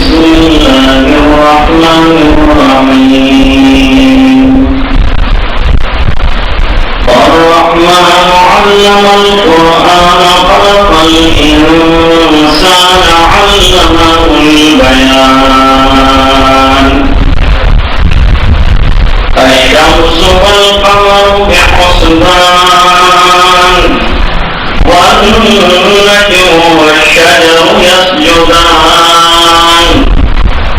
بسم الله الرحمن الرحيم الرحمن علم القرآن خلق الإنسان علمه البيان الشمس والقمر بحسبان والنجم والشجر يسجدان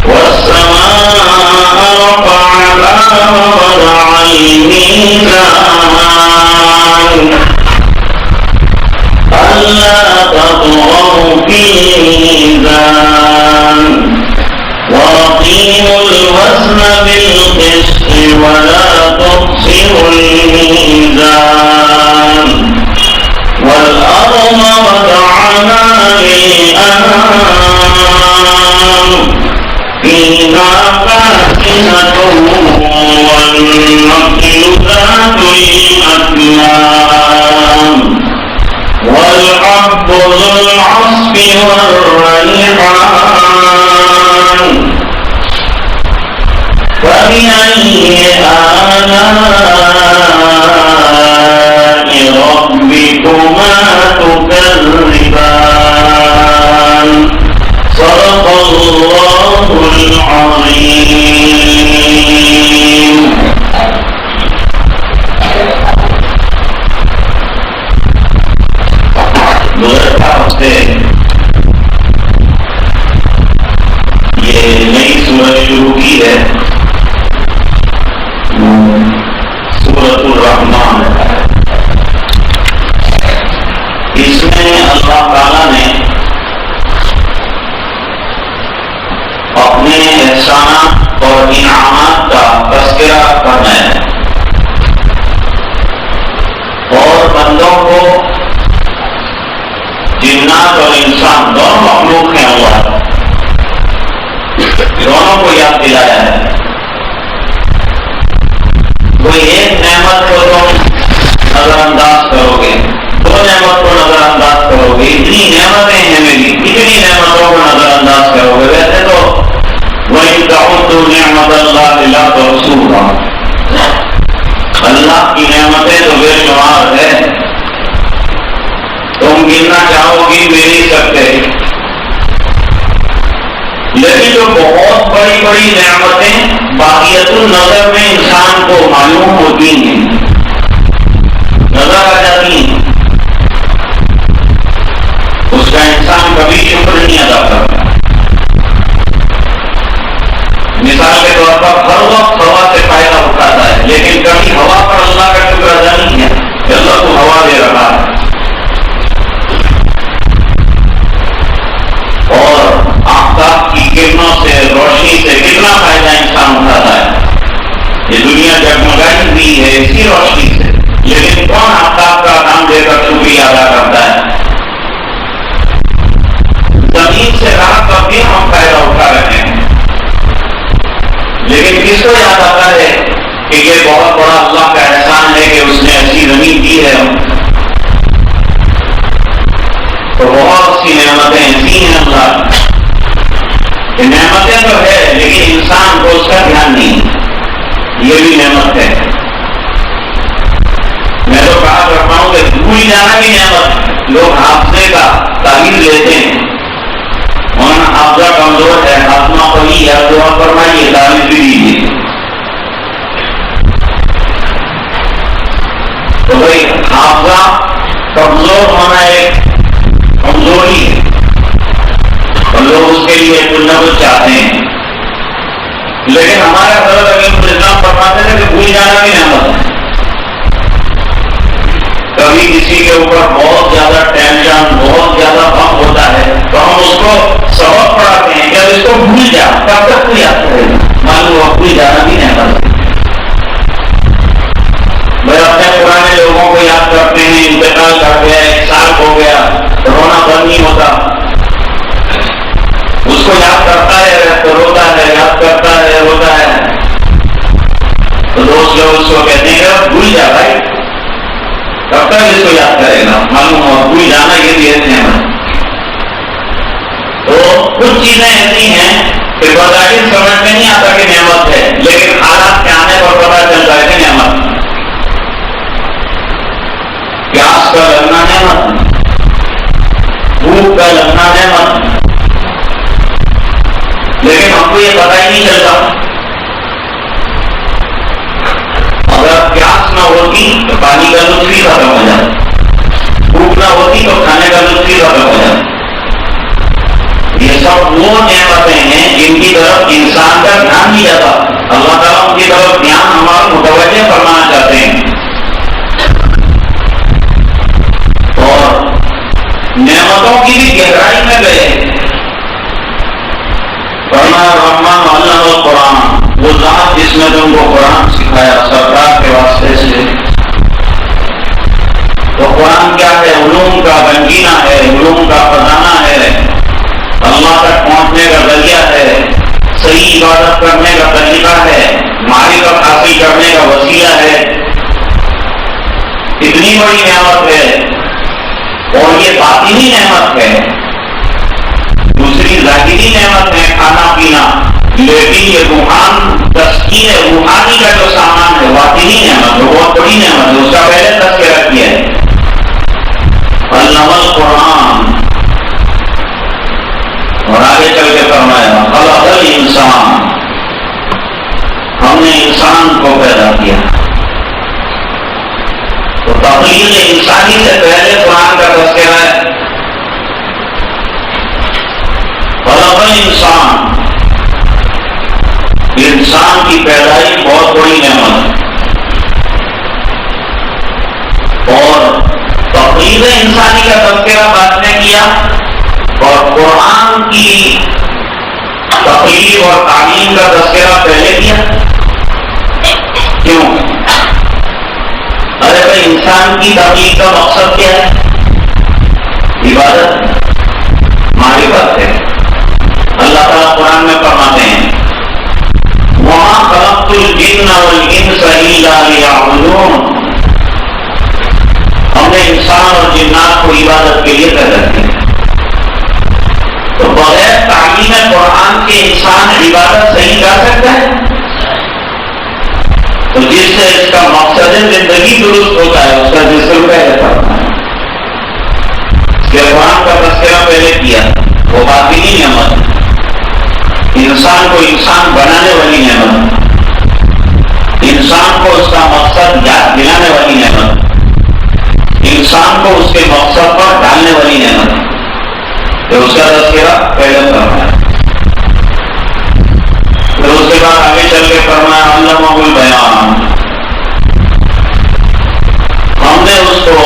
والسماء رفعها ووضع الميزان ألا تطغوا في الميزان وأقيموا الوزن بالقسط ولا تخسروا الميزان والأرض وضعها للأنام فيها فاكهة والنخل ذات الأكمام والحب ذو العصف والريحان فبأي آلاء ربكما تكذبان صدق الله العظيم. گزشتہ ہفتے یہ نئی سورت شروع کی ہے، سورۃ الرحمن. اس میں اللہ تعالیٰ نے اپنے احسانات اور انعامات کا تذکرہ کرنا ہے اور بندوں کو، جنات اور انسان دونوں مخلوق ہیں، اللہ دونوں کو یاد دلایا ہے. کوئی ایک نعمت کو تم نظر انداز کرو گے، دو نعمت کو نظر انداز کرو گے، اتنی نعمتیں ہیں میری، اتنی نعمتوں کو نظر انداز کرو گے. ویسے تو وَإِن تَعُدُّوا نِعْمَتَ اللَّهِ لَا تُحْصُوهَا، اللہ کی نعمتیں تو بے شمار ہے، تم گننا چاہو گی مل نہیں سکتے. لیکن جو بہت بڑی بڑی نعمتیں باقیت النظر میں انسان کو معلوم ہوتی ہیں، نظر آ جاتی ہیں، اس کا انسان کبھی شکر نہیں ادا کرتا. مثال کے طور پر ہر وقت ہوا سے فائدہ اٹھاتا ہے، لیکن کبھی ہوا پر اللہ کا شکر ادا نہیں ہے کہ اللہ کو ہوا دے رہا ہے. اور آفتاب کی کرنوں سے، روشنی سے کتنا فائدہ انسان اٹھاتا ہے. یہ دنیا جگمگائی ہوئی ہے اسی روشنی سے، لیکن کون آفتاب کا نام دے کر شکریہ ادا کرتا ہے؟ زمین سے رات کا بھی ہم فائدہ اٹھا رہے ہیں، لیکن کس کو یاد آتا ہے کہ یہ بہت بڑا اللہ کا احسان ہے کہ اس نے ایسی زمین دی ہے. تو بہت سی نعمتیں ایسی ہیں اللہ کی، نعمتیں تو ہے لیکن انسان کو اس کا دھیان نہیں، یہ بھی نعمت ہے. میں تو کہا کرتا ہوں کہ بھول جانا بھی نعمت. لوگ حافظے کا تعلیم لیتے ہیں، مولانا حافظہ کمزور ہے، خاتمہ پڑھی یا دعا فرمائیے، تعلیم بھی دیجیے. تو بھائی حافظہ کمزور ہونا ایک کمزوری ہے اور لوگ اس کے لیے کچھ نہ کچھ چاہتے ہیں. لیکن ہمارے حضرت علیہ السلام فرماتے ہیں کہ بھول جانا بھی نعمت ہے. کبھی کسی کے اوپر بہت زیادہ ٹینشن، بہت زیادہ غم ہوتا ہے تو ہم اس کو سبق پڑھاتے ہیں کہ اس کو بھول جا، کب تک تو یاد کرے گا. معلوم ہوا بھول جانا بھی نعمت ہے. بھائی اپنے پرانے لوگوں کو یاد کرتے ہیں، انتقال کر گیا، 1 سال ہو گیا، رونا بند نہیں ہوتا. اس کو یاد کرتا ہے تو روتا ہے، یاد کرتا ہے روتا ہے. تو دوست لوگ اس کو کہتے ہیں کہ بھول جا بھائی، کب تک اس کو یاد کرے گا. معلوم ہوا بھول جانا یہ بھی ایک نعمت. تو کچھ چیزیں ایسی ہیں کہ بظاہر سمجھ میں نہیں آتا کہ نعمت ہے، لیکن حالات کے آنے پر پتہ چلتا ہے کہ نعمت ہے۔ پیاس کا لگنا نعمت، بھوک کا لگنا نعمت، لیکن ہم کو یہ پتہ ہی نہیں چلتا۔ اگر پیاس نہ ہوتی تو پانی کا لطف ہی ختم ہو جاتا، بھوک نہ ہوتی تو کھانے کا لطف ہی ختم ہو جاتا۔ یہ سب وہ نعمتیں ہیں جن کی طرف انسان کا دھیان نہیں جاتا، اللہ تعالیٰ ان کی طرف دھیان ہمارا متوجہ فرمانا چاہتے ہیں۔ اور نعمتوں کی بھی گہرائی میں گئے، فرمایا الرحمن علم القرآن، وہ ذات جس نے تم کو قرآن سکھایا سرکار کے واسطے سے۔ تو قرآن کیا ہے؟ علوم کا گنجینہ ہے، علوم کا خزانہ ہے، اللہ تک پہنچنے کا ذریعہ ہے، صحیح عبادت کرنے کا طریقہ ہے، معرفت حاصل کرنے کا وسیلہ ہے۔ اتنی بڑی نعمت ہے، اور یہ باطنی نعمت ہے، دوسری ظاہری نعمت ہے کھانا پینا، لیکن یہ روحان تسکین روحانی کا جو سامان ہے باطنی نعمت ہے، بہت بڑی نعمت ہے، اس کا پہلے تذکرہ کیا ہے۔ علم القرآن، اور آگے چل کے فرمایا خلق الانسان، ہم نے انسان کو پیدا کیا۔ تو تخلیق انسانی سے پہلے قرآن کا تذکرہ ہے۔ خلق الانسان، انسان کی پیدائش بہت بڑی نعمت ہے، اور تخلیق انسانی کا تذکرہ بعد میں کیا، اور قرآن کی تخلیق اور تعلیم کا تذکرہ پہلے کیا۔ کیوں؟ ارے بھائی انسان کی تخلیق کا مقصد کیا ہے؟ عبادت، معرفت ہے۔ اللہ تعالیٰ قرآن میں فرماتے ہیں وَمَا خَلَقْتُ الْجِنَّ وَالْإِنسَ إِلَّا لِيَعْبُدُونِ، ہم نے انسان اور جنات کو عبادت کے لیے پیدا کیا۔ تو بغیر تعلیم قرآن کے انسان عبادت صحیح کر سکتا ہے؟ تو جس سے اس کا مقصد زندگی درست ہوتا ہے اس کا ذکر پہلے کرنا ہے، اس کے قرآن کا تذکرہ پہلے کیا، وہ باطنی نعمت ہے، انسان کو انسان بنانے والی نعمت، انسان کو اس کا مقصد یاد دلانے والی نعمت، انسان کو اس کے مقصد پر ڈالنے والی نعمت، تو اس کا تذکرہ پہلے فرمایا۔ پھر اس کے بعد آگے چل کے فرمایا علمہ البیان، ہم نے اس کو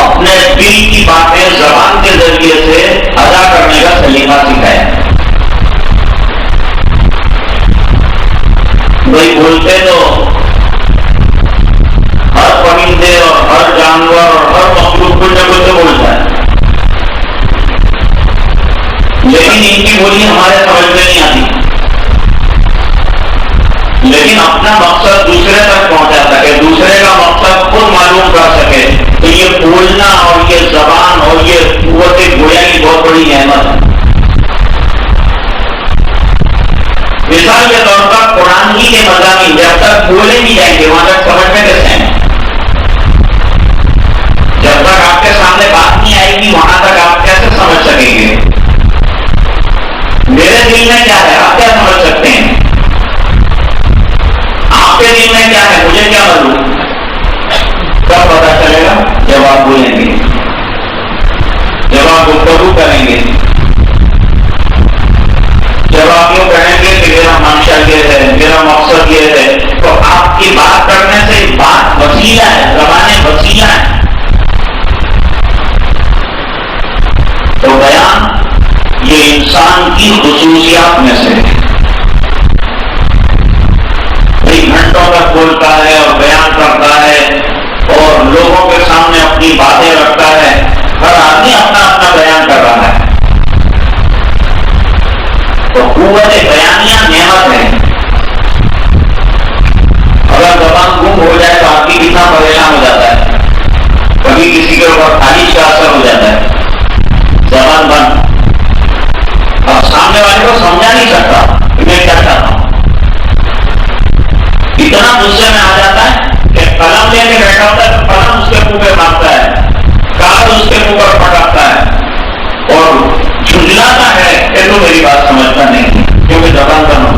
اپنے دل کی باتیں زبان کے ذریعے سے ادا کرنے کا سلیقہ سکھایا۔ بھائی بولتے تو ہر پرندے اور ہر جانور اور ہر مخلوق کچھ نہ کچھ بولتا ہے، لیکن ان کی بولی ہمارے سمجھ میں نہیں آتی، لیکن اپنا مقصد دوسرے تک پہنچا سکے، دوسرے کا مقصد خود معلوم کر سکے، تو یہ بولنا اور یہ زبان اور یہ قوت گویا کی بہت بڑی نعمت ہے۔ مثال کے طور پر قرآن ہی کے مضامین جب تک بولے نہیں جائیں گے وہاں تک سمجھ میں کیسے ہیں؟ جب تک آپ کے سامنے بات نہیں آئے گی وہاں تک آپ کیسے سمجھ سکیں گے؟ میرے دل میں کیا ہے آپ کیا سمجھ سکتے ہیں؟ آپ کے دل میں کیا ہے مجھے کیا معلوم؟ کب پتا چلے گا؟ جب آپ بولیں گے، جب آپ گفتگو کریں گے، جب آپ یوں کہیں گے کہ میرا منشا یہ ہے، میرا مقصد یہ ہے، تو آپ کی بات کرنے سے بات وسیلہ ہے، زبانیں وسیلہ ہیں۔ تو بیان یہ انسان کی خصوصیات میں سے کئی گھنٹوں تک بولتا ہے اور بیان کرتا ہے اور لوگوں کے سامنے اپنی باتیں رکھتا ہے، ہر آدمی اپنا اپنا بیان کر رہا ہے، تو قوت بیانیہ نعمت ہے۔ اگر زبان گم ہو جائے تو آدمی کتنا پریشان ہو جاتا ہے، کبھی کسی کے اوپر خارش کا اثر ہو جاتا ہے، زبان بند، اتنا غصے میں آ جاتا ہے کہ قلم لے کے بیٹھا ہوتا ہے تو قلم اس کے منہ پہ مارتا ہے، کاغذ اس کے منہ پر پٹکتا ہے اور جھنجھلاتا ہے کہ تو میری بات سمجھتا نہیں کیونکہ زبان کا نام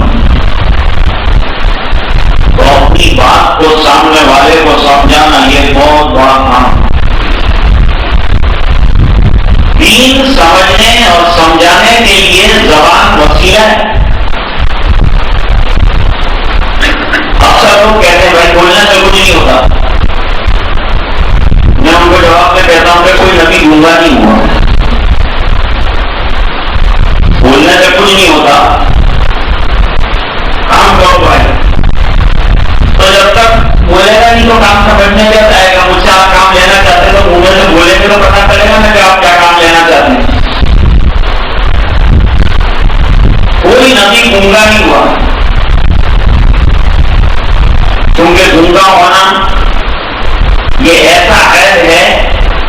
تو اپنی بات کو سامنے والے کو سمجھانا یہ بہت بڑا کام۔ دین سمجھنے اور سمجھانے کے لیے زبان وسیلہ ہے۔ اکثر لوگ کہتے ہیں بھائی بولنے سے کچھ نہیں ہوتا، میں ان کو جواب میں کہتا ہوں کہ کوئی نبی گونگا نہیں ہوا، بولنے سے کچھ نہیں ہوتا، کام کرو بھائی۔ تو جب تک بولے گا نہیں تو کام سمجھنے کیسے آئے گا؟ مجھ سے آپ کام لینا چاہتے تو منہ سے بولیں گے تو پتا چلے گا نا کہ آپ کیا کام لینا چاہتے ہیں۔ کوئی نبی گونگا نہیں ہوا، کیونکہ گونگا ہونا یہ ایسا عیب ہے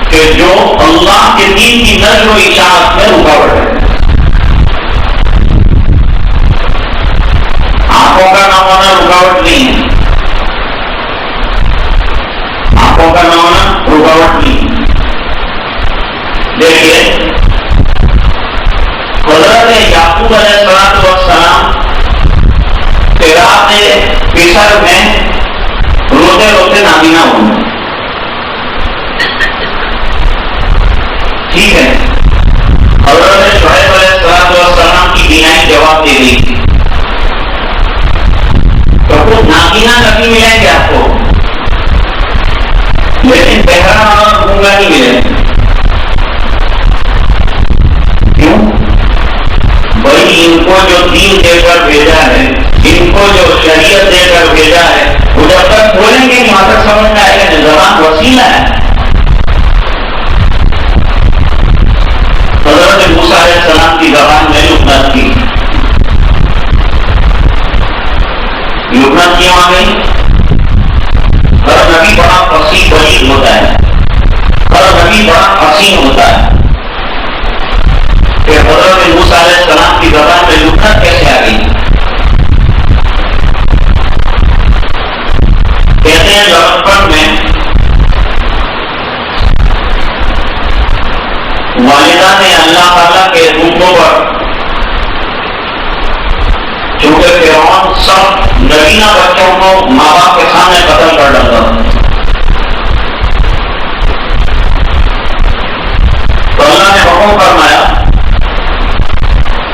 کہ جو اللہ کے دین کی نظر و اشاعت میں رکاوٹ ہے۔ آنکھوں کا نہ ہونا رکاوٹ نہیں ہے، آنکھوں کا نہ ہونا رکاوٹ نہیں۔ دیکھیے حضرت یعقوب علیہ السلام پیسر میں روتے روتے نابینا ہوئے، ٹھیک ہے، حضرت شعیب علیہ السلام کی بینائی جواب دے دی، تو وہ نابینا نبی ملیں گے آپ کو، لیکن بہرا اور گونگا نہیں ملے۔ کیوں؟ بھائی ان کو جو دین دے کر بھیجا ہے، ان کو جو شریعت دے کر بھیجا ہے، وہ جب تک بولیں گے نہیں وہاں تک سمجھ میں آئے گا کہ زبان وسیلہ ہے۔ حضرت موسیٰ علیہ السلام کی زبان میں لکنت تھی، لکنت کیوں آ گئی؟ ہر نبی بڑا فصیح بلیغ ہوتا ہے، ہر نبی بڑا حسین ہوتا ہے، کہ حضرت موسیٰ علیہ السلام کی زبان میں لکنت کیسے آ گئی؟ کہتے ہیں لڑکپن میں والدہ نے اللہ تعالیٰ کے حکموں پر، چونکہ فرعون سب نابینا بچوں کو ماں باپ کے سامنے قتل کر ڈالتا، تو اللہ نے حکم فرمایا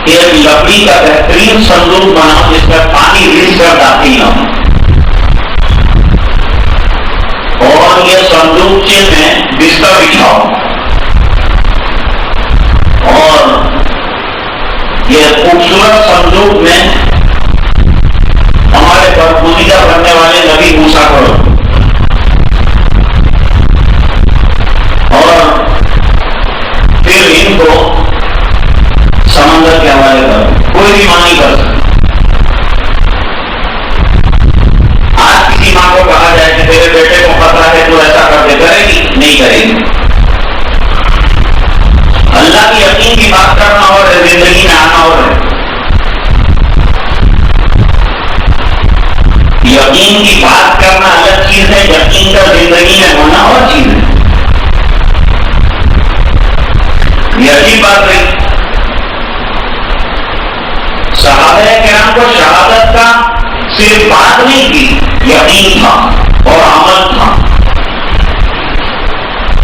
کہ ایک لکڑی کا بہترین صندوق بناؤ جس میں پانی رس کر داخل نہ ہو، اور یہ صندوقچے میں بستر بچھاؤ، اور یہ خوبصورت صندوق میں ہمارے برگزیدہ بننے والے نبی موسیٰ کو رکھو، اور پھر ان کو سمندر کے حوالے کرو، کوئی بھی ماں نہیں کر سکتا۔ آج کسی ماں کو کہا جائے کہ تیرے بیٹے کو خطرہ ہے تو ایسا کر دے، کرے گی؟ نہیں کرے گی۔ اللہ کی یقین کی بات کرنا اور زندگی میں آنا اور ہے، یقین کی بات کرنا الگ چیز ہے، یقین کا زندگی میں ہونا اور چیز ہے۔ یہ عجیب بات ہے، صحابہ کرام کو شہادت کا صرف بات نہیں تھی، یقین تھا اور عمل تھا۔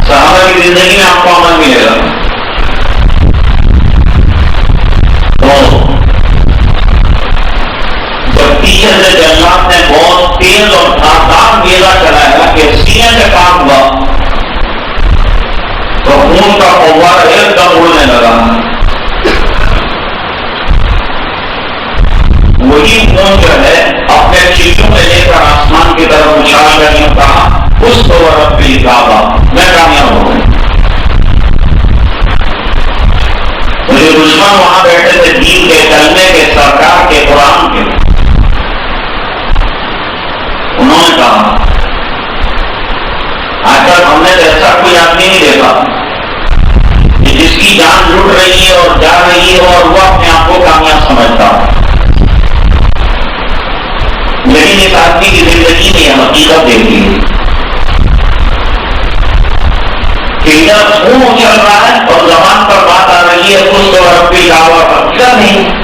صحابہ کی زندگی میں آپ کو عمل ملے گا۔ جب پیچھے سے جنگات نے بہت تیز اور دھاردار میلہ چلایا کہ سینے سے کام ہوا تو خون کا فوارہ ایک دم اڑنے لگا، وہی خون جو ہے اپنے چیزوں میں لے کر آسمان کی طرف اچھال کر نے کہا اس کو ربی کعبہ، میں کامیاب ہو گئی۔ مجھے دشمن وہاں بیٹھے تھے دین کے، کلمے کے، سرکار کے، قرآن کے، انہوں نے کہا آج تک ہم نے ایسا کوئی آدمی نہیں دیکھا کہ جس کی جان لٹ رہی ہے اور جا رہی ہے اور وہ اپنے آپ کو کامیاب سمجھتا، لیکن اس آدمی کی زندگی میں یہ حقیقت دیکھی ہے کہ ادھر خون اچھل رہا ہے اور زبان پر بات آ رہی ہے اس کو ربی دعویٰ حقیقت نہیں.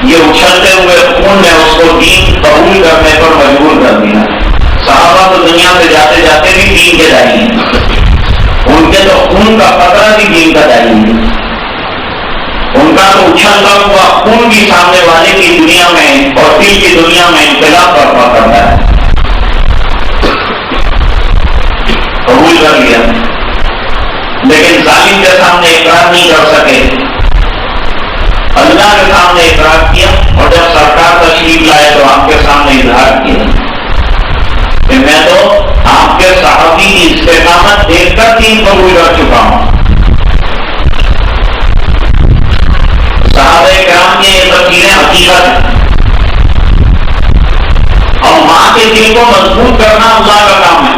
یہ اچھلتے ہوئے خون نے اس کو دین قبول کرنے پر مجبور کر دیا. صحابہ تو دنیا سے جاتے جاتے بھی دین کے دائی ہیں، ان کے تو خون کا قطرہ بھی دین کا دائی ہے. ان کا تو اچھلتا ہوا خون بھی سامنے والے کی دنیا میں اور دل کی دنیا میں انقلاب برپا کرتا ہے. قبول کر لیا، لیکن ظالم کے سامنے اقرار نہیں کر سکے. اللہ کے سامنے اقرار کیا اور جب سرکار تشریف لائے تو آپ کے سامنے اظہار کیا کہ میں تو آپ کے صحابی کی استقامت دیکھ کر دین قبول کر چکا ہوں. صحابہ کرام کی یہ تفسیریں حقیقت ہے اور ماں کے دل کو مضبوط کرنا اللہ کا کام ہے.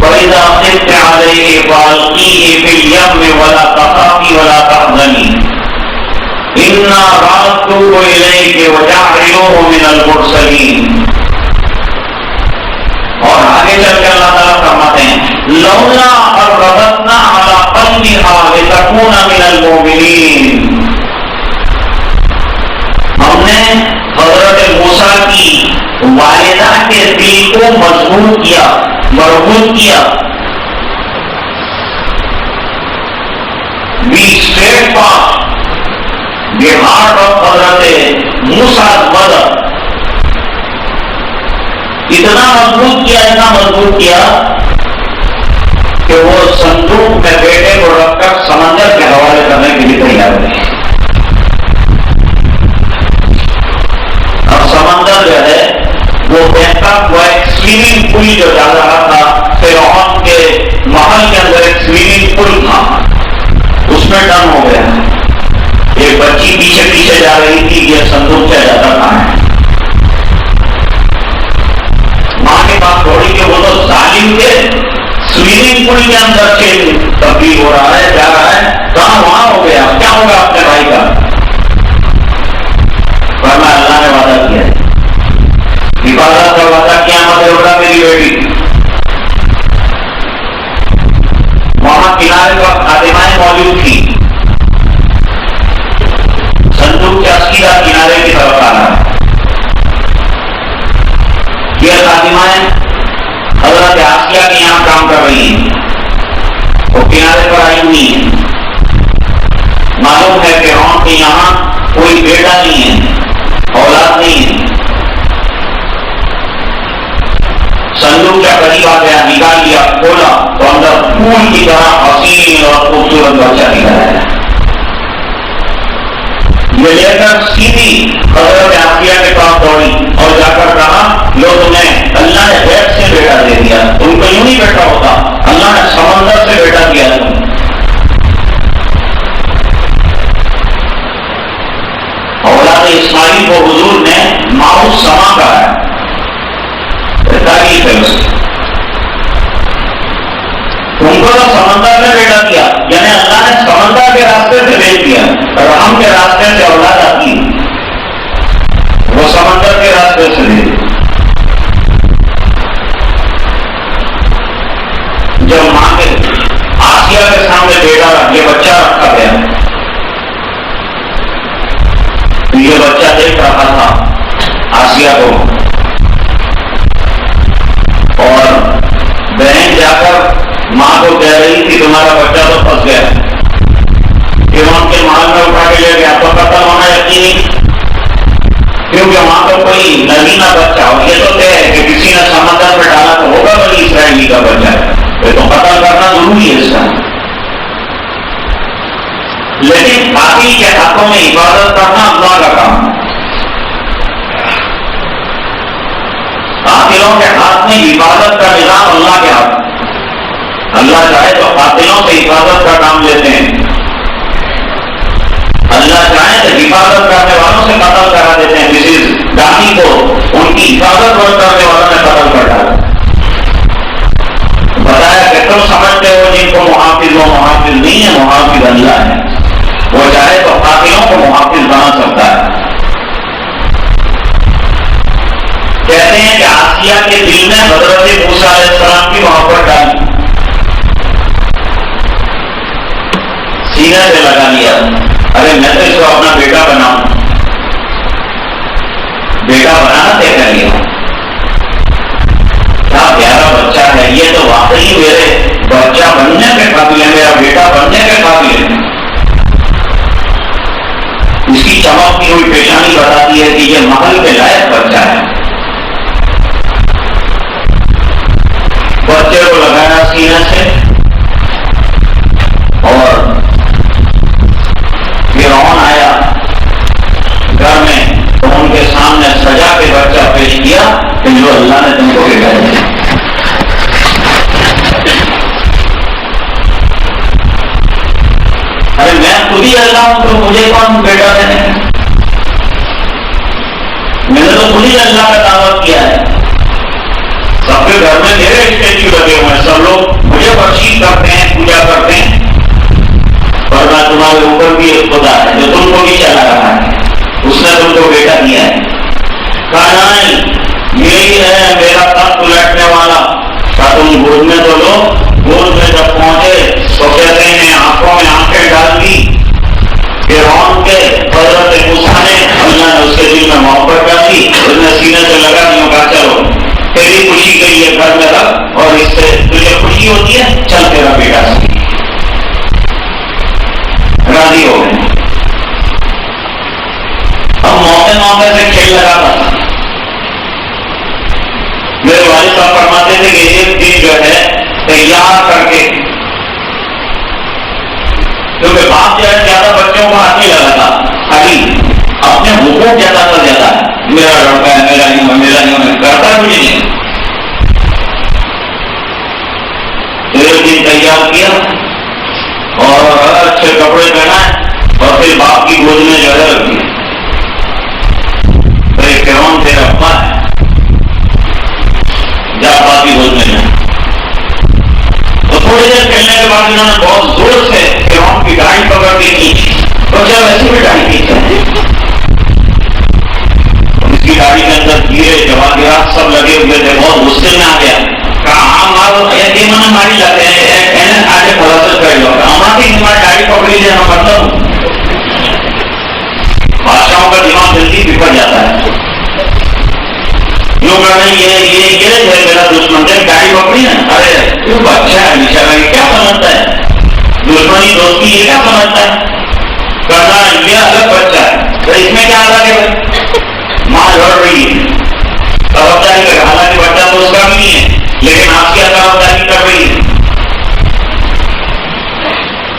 وَإِذَا خِفْتِ عَلَيْهِ فَأَلْقِيهِ فِي الْيَمِّ وَلَا تَخَافِي وَلَا تَحْزَنِي إِنَّا رَادُّوهُ إِلَيْكِ وَجَاعِلُوهُ مِنَ الْمُرْسَلِينَ. اور آگے چل کے اللہ تعالیٰ فرماتے ہیں لَوْلَا أَن رَبَطْنَا عَلَىٰ قَلْبِهَا لِتَكُونَ مِنَ الْمُؤْمِنِينَ. ہم نے حضرت موسیٰ کی والدہ کے دل کو مضبوط کیا، مربوط کیا. We steadfast the heart of حضرت موسیٰ's mother. اتنا مضبوط کیا کہ وہ صندوق میں بیٹے کو رکھ کر سمندر کے حوالے کرنے کے لیے تیار ہوئی. اب سمندر جو ہے وہ بہتا ہوا ایک سوئمنگ پول جو جا رہا تھا فرعون کے محل کے اندر ایک سوئمنگ پول تھا، اس میں ڈن ہو گیا. ایک بچی پیچھے پیچھے جا رہی تھی، یہ صندوق سے جاتا تھا. ماں کے پاس تھوڑی کہ وہ تو ظالم کے سوئمنگ پول کے اندر سے تبدیل ہو رہا ہے، جا رہا ہے. کہاں وہاں ہو گیا، کیا ہوگا اپنے بھائی کا؟ ورنہ اللہ نے وعدہ کیا ہے، حفاظت کا وعدہ قیامت ہوگا میری بیٹی. وہاں کنارے پر خادمائیں موجود تھی. صندوق کے عقیدہ کنارے کی طرف آ رہا ہے. یہ خادمائیں حضرت آسیہ کے یہاں کام کر رہی ہیں، وہ کنارے پر آئی ہوئی ہیں. معلوم ہے کہ فرعون کے یہاں کوئی بیٹا نہیں ہے، اولاد نہیں ہے. صندوق کا قریب آ گیا، نکال لیا، کھولا تو اندر پھول کی طرح حسین اور خوبصورت بچہ نکالا. یہ لے کر سیدھی حضرت آسیہ کے پاس دوڑی اور جا کر کہا لو تمہیں اللہ نے غیب سے بیٹا دے دیا. تم کو یوں نہیں بیٹا ہوتا، اللہ نے سمندر سے بیٹا دیا. تم اولاد اسماعیل کو حضور نے ماؤ سما کہا ہے. تعریف ہے اس کی. تم کو تو سمندر میں بیٹا دیا، یعنی اللہ نے سمندر کے راستے سے بھیج دیا. رحم کے راستے سے اولاد آتی ہے، وہ سمندر کے راستے سے بھیج. جب ماں کے آسیہ کے سامنے بیٹا یہ بچہ رکھا گیا تو یہ بچہ دیکھ رہا تھا آسیہ کو، اور بہن جا کر ماں کو کہہ رہی تھی تمہارا بچہ تو پھنس گیا. پھر ان کے محل میں اٹھا کے لے گیا تو قتل ہونا یقینی، کیونکہ وہاں تو کوئی نگینا بچہ ہو. یہ تو طے ہے کہ کسی نے سمندر میں ڈالا تو ہوگا بنی اسرائیلی کا بچہ ہے، تو قتل کرنا ضروری ہے اس کا. لیکن باقی کے ہاتھوں میں عبادت کرنا اللہ کا کام ہے. قاتلوں کے ہاتھ میں حفاظت کا نظام اللہ کے ہاتھ. اللہ چاہے تو قاتلوں سے حفاظت کا کام لیتے ہیں، اللہ چاہے تو حفاظت کرنے والوں سے قتل کرا دیتے ہیں. کسی ڈاکی کو ان کی حفاظت کرنے والوں نے قتل کر ڈالا. بتایا کہ تم سمجھتے ہو جن ان کو محافظ و محافظ نہیں ہے، محافظ اللہ ہے، وہ چاہے تو قاتلوں کو محافظ بنا سکتا ہے۔ کہتے ہیں کہ آسیہ کے دل میں حضرت موسیٰ علیہ السلام کی محبت ڈالی، سینے سے لگا لیا، ارے میں تو اس کو اپنا بیٹا بناؤں، بیٹا بنانا طے کر لیا، کیا پیارا بچہ ہے یہ، تو واقعی میرے بچہ بننے کے قابل ہے، میرا بیٹا بننے کے قابل ہے۔ اس کی چمکتی ہوئی پیشانی بتاتی ہے کہ یہ محل کے لائق بچہ ہے۔ بچے کو لگایا سینے سے، اور فرعون آیا گھر میں تو ان کے سامنے سجا کے بچہ پیش کیا کہ جو اللہ نے تم کو بھیجا ہے۔ ارے میں خود ہی اللہ ہوں تو مجھے کون بیٹا دینے، میں نے تو خود ہی اللہ کا دعویٰ کیا ہے، سب کے گھر میں میرے اسٹیچو لگے ہوئے ہیں، سب لوگ مجھے ورشی کرتے ہیں، پوجا کرتے ہیں، اور میں تمہارے اوپر بھی ایک خدا ہے جو تم کو بھی چلا رہا ہے، اس نے تم کو بیٹا دیا ہے۔ کہا نہیں یہی ہے میرا تخت الٹنے والا، کہا تم گود میں تو لو۔ گود میں جب پہنچے تو کہتے ہیں آنکھوں میں آنکھیں ڈال دی فرعون کے، حضرت موسیٰ نے، اللہ نے اس کے دل میں محبت ڈالی، اس نے سینے سے لگا دیا، کہا چلو تیری خوشی کے لیے گھر میں رکھ، اور اس سے تجھے خوشی ہوتی ہے، چل تیرا بیٹا سی، راضی ہو گئے۔ اب موقع موقع سے کھیل لگاتا تھا، میرے والد صاحب فرماتے تھے کہ ایک دن جو ہے تیار کر کے، کیونکہ باپ جو ہے زیادہ بچوں کو ہاتھ نہیں لگاتا، خالی اپنے حقوق زیادہ سے زیادہ ہے، میرا لڑکا ہے، میرا یوں ہے، میرا یوں ہے، کرتا کچھ نہیں۔ ایک دن تیار کیا اور اچھے کپڑے پہنائے، اور پھر باپ کی گود میں جو ہے رکھ دیا، فرعون تیرا ابا ہے، جا باپ کی گود میں جائے۔ تو تھوڑی دیر کھیلنے کے بعد انہوں نے بہت زور سے فرعون کی داڑھی پکڑ کے کھینچی، تو کیا ویسے بھی داڑھی کھینچا ہے، اس کی داڑھی کے اندر کیڑے جواہرات سب لگے ہوئے تھے، بہت غصے میں آ گیا، کہا ہاں مارو یہ من ماری جاتے ہیں، آگے خلاصہ کر لو، ہماری ہماری داڑھی پکڑی لینا مطلب بادشاہوں کا دماغ جلدی بکھر جاتا ہے، یوں کہنا یہ ہے میرا دشمن، داڑھی پکڑی ہے، ارے تو بچہ ہے بیچارہ، یہ کیا سمجھتا ہے دشمنی دوستی، یہ کیا سمجھتا ہے، کرنا یہ الگ بچہ ہے، تو اس میں کیا الگ ہے، ماں لڑ رہی ہے طرفداری کر، حالانکہ بچہ تو اس کا بھی نہیں ہے، لیکن آپ کیا طرفداری کر رہی ہے،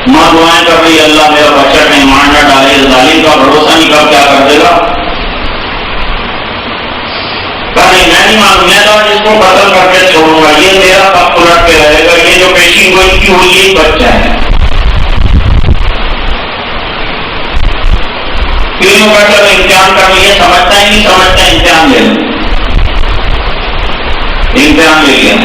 ماں دعائیں کر رہی ہے اللہ میرا بچہ کہیں مار نہ ڈالے، ظالم کا بھروسہ نہیں کب کیا کر دے گا، میں نہیں مانوں، میں تو اس کو قتل کر کے چھوڑوں گا، یہ میرا پگ الٹ کے رہے گا، یہ جو پیشی گوئی کی ہوئی یہی بچہ ہے۔ تینوں کا چلو امتحان کر لیے، سمجھتا ہی نہیں سمجھتا، امتحان لے لو، امتحان لے لیا،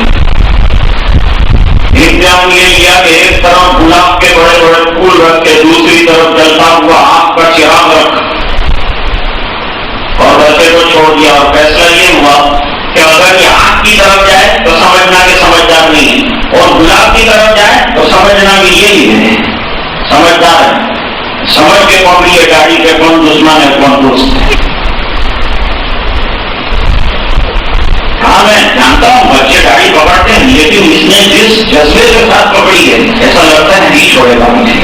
امتحان یہ لیا کہ ایک طرف گلاب کے بڑے بڑے پھول رکھ کے، دوسری طرف جلتا ہوا آنکھ کا چراغ رکھ، اور بچے کو چھوڑ دیا، اور فیصلہ یہ ہوا کہ اگر یہ آنکھ کی طرف جائے تو سمجھنا کہ سمجھدار نہیں ہے، اور گلاب کی طرف جائے تو سمجھنا کہ یہی ہے سمجھدار ہے، سمجھ کے کون لیے گاڑی کے کون دشمن ہے کون دوست ہے۔ ہاں میں جانتا ہوں بچے گاڑی پکڑتے ہیں، لیکن اس نے جس جذبے کے ساتھ پکڑی ہے ایسا لگتا ہے نہیں چھوڑے گا مجھے۔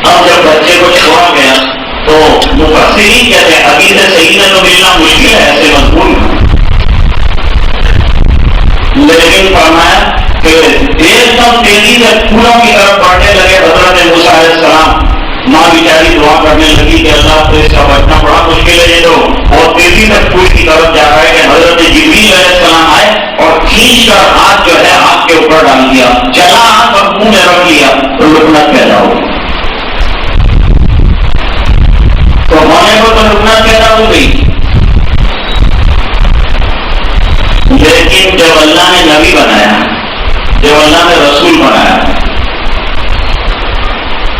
اب جب بچے کو چھوڑا گیا تو مفسرین کہتے ہیں حدیث صحیح میں تو ملنا مشکل ہے ایسے مضمون، لیکن فرمایا کہ ایک دم تیزی سے پھولوں کی طرف بڑھنے لگے حضرت موسیٰ علیہ السلام، ماں بیچاری دعا کرنے لگی کہ اللہ تو اس کا بچنا بڑا مشکل ہے یہ تو، اور تیزی سے پھول کی طرف جا رہا ہے کہ حضرت جبریل علیہ السلام آئے اور کھینچ کر ہاتھ جو ہے ہاتھ کے اوپر ڈال دیا، چلا ہاتھ اور منہ میں رکھ لیا تو لکنت پیدا ہو گئی، تو ہونے کو تو لکنت پیدا ہو گئی، جب اللہ نے نبی بنایا، جب اللہ نے رسول بنایا،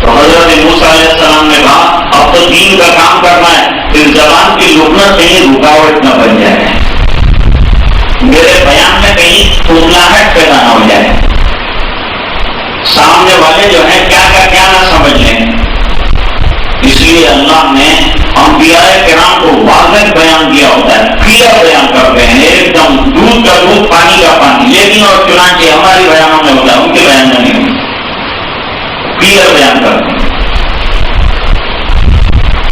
تو حضرت موسیٰ علیہ السلام نے کہا اب تو دین کا کام کرنا ہے، پھر زبان کی لکنت کہیں رکاوٹ نہ بن جائے، میرے بیان میں کہیں توتلاہٹ پیدا نہ ہو جائے، سامنے والے جو ہیں کیا کا کیا نہ سمجھ لیں۔ اس لیے اللہ نے انبیاء کرام کو واضح بیان کیا ہوتا ہے، کلیئر بیان کرتے ہیں، ایک دم دودھ کا دودھ پانی کا پانی، لیکن اور چنانچہ ہماری بیانوں میں ہوتا ہے، ان کے بیان میں نہیں ہوتا، کلیئر بیان کرتے ہیں۔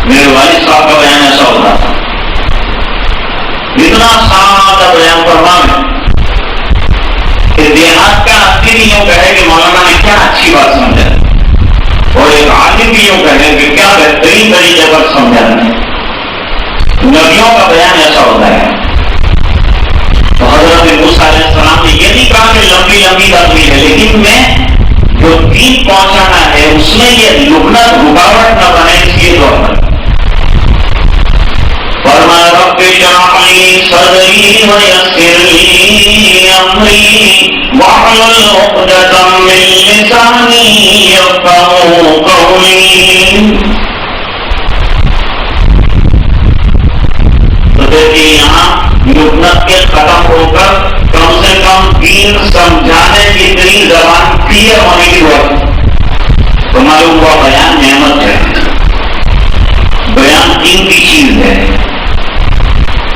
میرے والد صاحب کا بیان ایسا ہوتا تھا، اتنا سادہ بیان فرمانے کہ دیہات کا آدمی بھی یوں کہے کہ مولانا نے کیا اچھی بات سمجھا، اور ایک عالم بھی یوں کہے کہ کیا بہترین طریقے پر سمجھا۔ نبیوں کا بیان ایسا ہوتا ہے۔ تو حضرت موسیٰ علیہ السلام نے یہ نہیں کہا کہ لمبی لمبی تقریر ہے، لیکن میں جو دین پہنچانا ہے اس میں یہ لکنت رکاوٹ نہ بنے، اس لیے دعا کریں۔ فرمایا رب اشرح لی صدری ویسر لی امری واحلل عقدۃ من لسانی یفقہوا قولی۔ تو دیکھیے یہاں لکنت کے ختم ہو کر کم سے کم دین سمجھانے کی اتنی زبان کلیئر ہونے کی ضرورت۔ تو معلوم ہوا بیان نعمت ہے، بیان دین کی چیز ہے،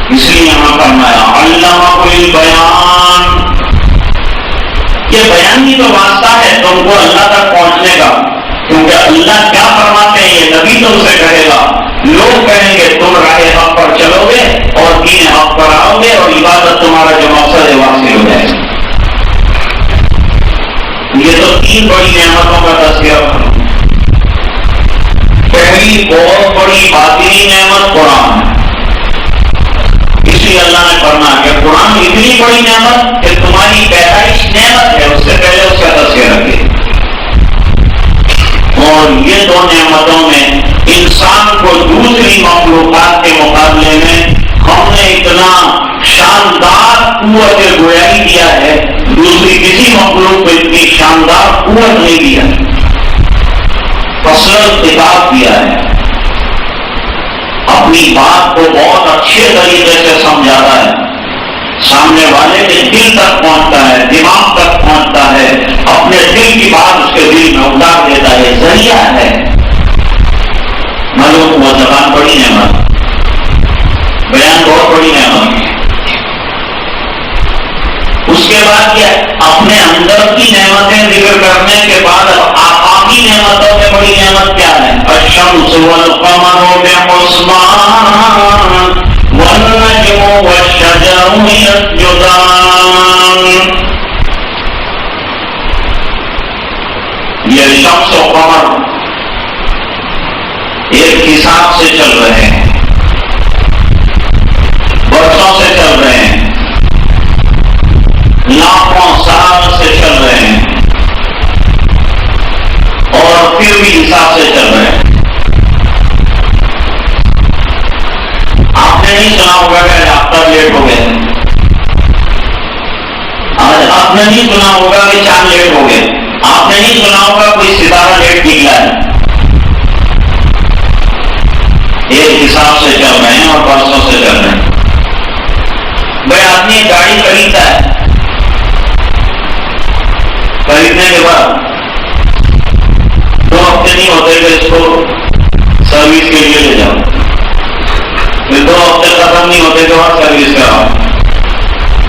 اس لیے یہاں فرمایا علمہ البیان۔ یہ بیان کی تو واسطہ ہے تم کو اللہ تک پہنچنے کا، کیونکہ اللہ کیا فرماتے ہیں یہ نبی تم سے کہے گا، لوگ کہیں گے تم راہ حق پر چلو گے اور دین حق پر آؤ گے اور عبادت تمہارا جو مقصد ہے واصل ہو جائے گا۔ یہ تو تین بڑی نعمتوں کا تذکرہ۔ پہلی بہت بڑی باطنی نعمت قرآن ہے، اس لیے اللہ نے فرمایا کہ قرآن اتنی بڑی نعمت کہ تمہاری پیدائش نعمت ہے، اس سے پہلے اس کا تذکرہ کیا۔ اور یہ دو نعمتوں میں انسان کو دوسری مخلوقات کے مقابلے میں ہم نے اتنا شاندار قوت گویائی دیا ہے، دوسری کسی مخلوق کو اتنی شاندار قوت نہیں دیا، فصل خطاب دیا ہے، اپنی بات کو بہت اچھے طریقے سے سمجھاتا ہے، سامنے والے کے دل تک پہنچتا ہے، دماغ تک پہنچتا ہے، اپنے دل کی بات اس کے دل میں اتار دیتا ہے، ذریعہ ہے۔ معلوم ہوا زبان بڑی نعمت، بیان بہت بڑی نعمت۔ اس کے بعد کیا اپنے اندر کی نعمتیں ذکر کرنے کے بعد آفاقی نعمتوں میں بڑی نعمت کیا ہے؟ الشمس والقمر بحسبان والنجم والشجر يسجدان۔ یہ شمس و قمر ایک حساب سے چل رہے ہیں، برسوں سے چل رہے ہیں، لاکھوں سال سے چل رہے ہیں، اور پھر بھی حساب سے چل رہے ہیں۔ آپ نے نہیں سنا ہوگا کہ آفتاب لیٹ ہو گئے، آج آپ نے نہیں سنا ہوگا کہ چاند لیٹ ہو گئے، آپ نے نہیں سنا ہوگا کوئی ستارہ لیٹ نکلا ہے۔ ایک حساب سے چل رہے ہیں اور برسوں سے چل رہے ہیں۔ بھائی آدمی ایک گاڑی خریدتا ہے، خریدنے کے بعد 2 ہفتے نہیں ہوتے کہ اس کو سروس کے لیے لے جاؤ، پھر 2 ہفتے ختم نہیں ہوتے کہ اور سروس کراؤ،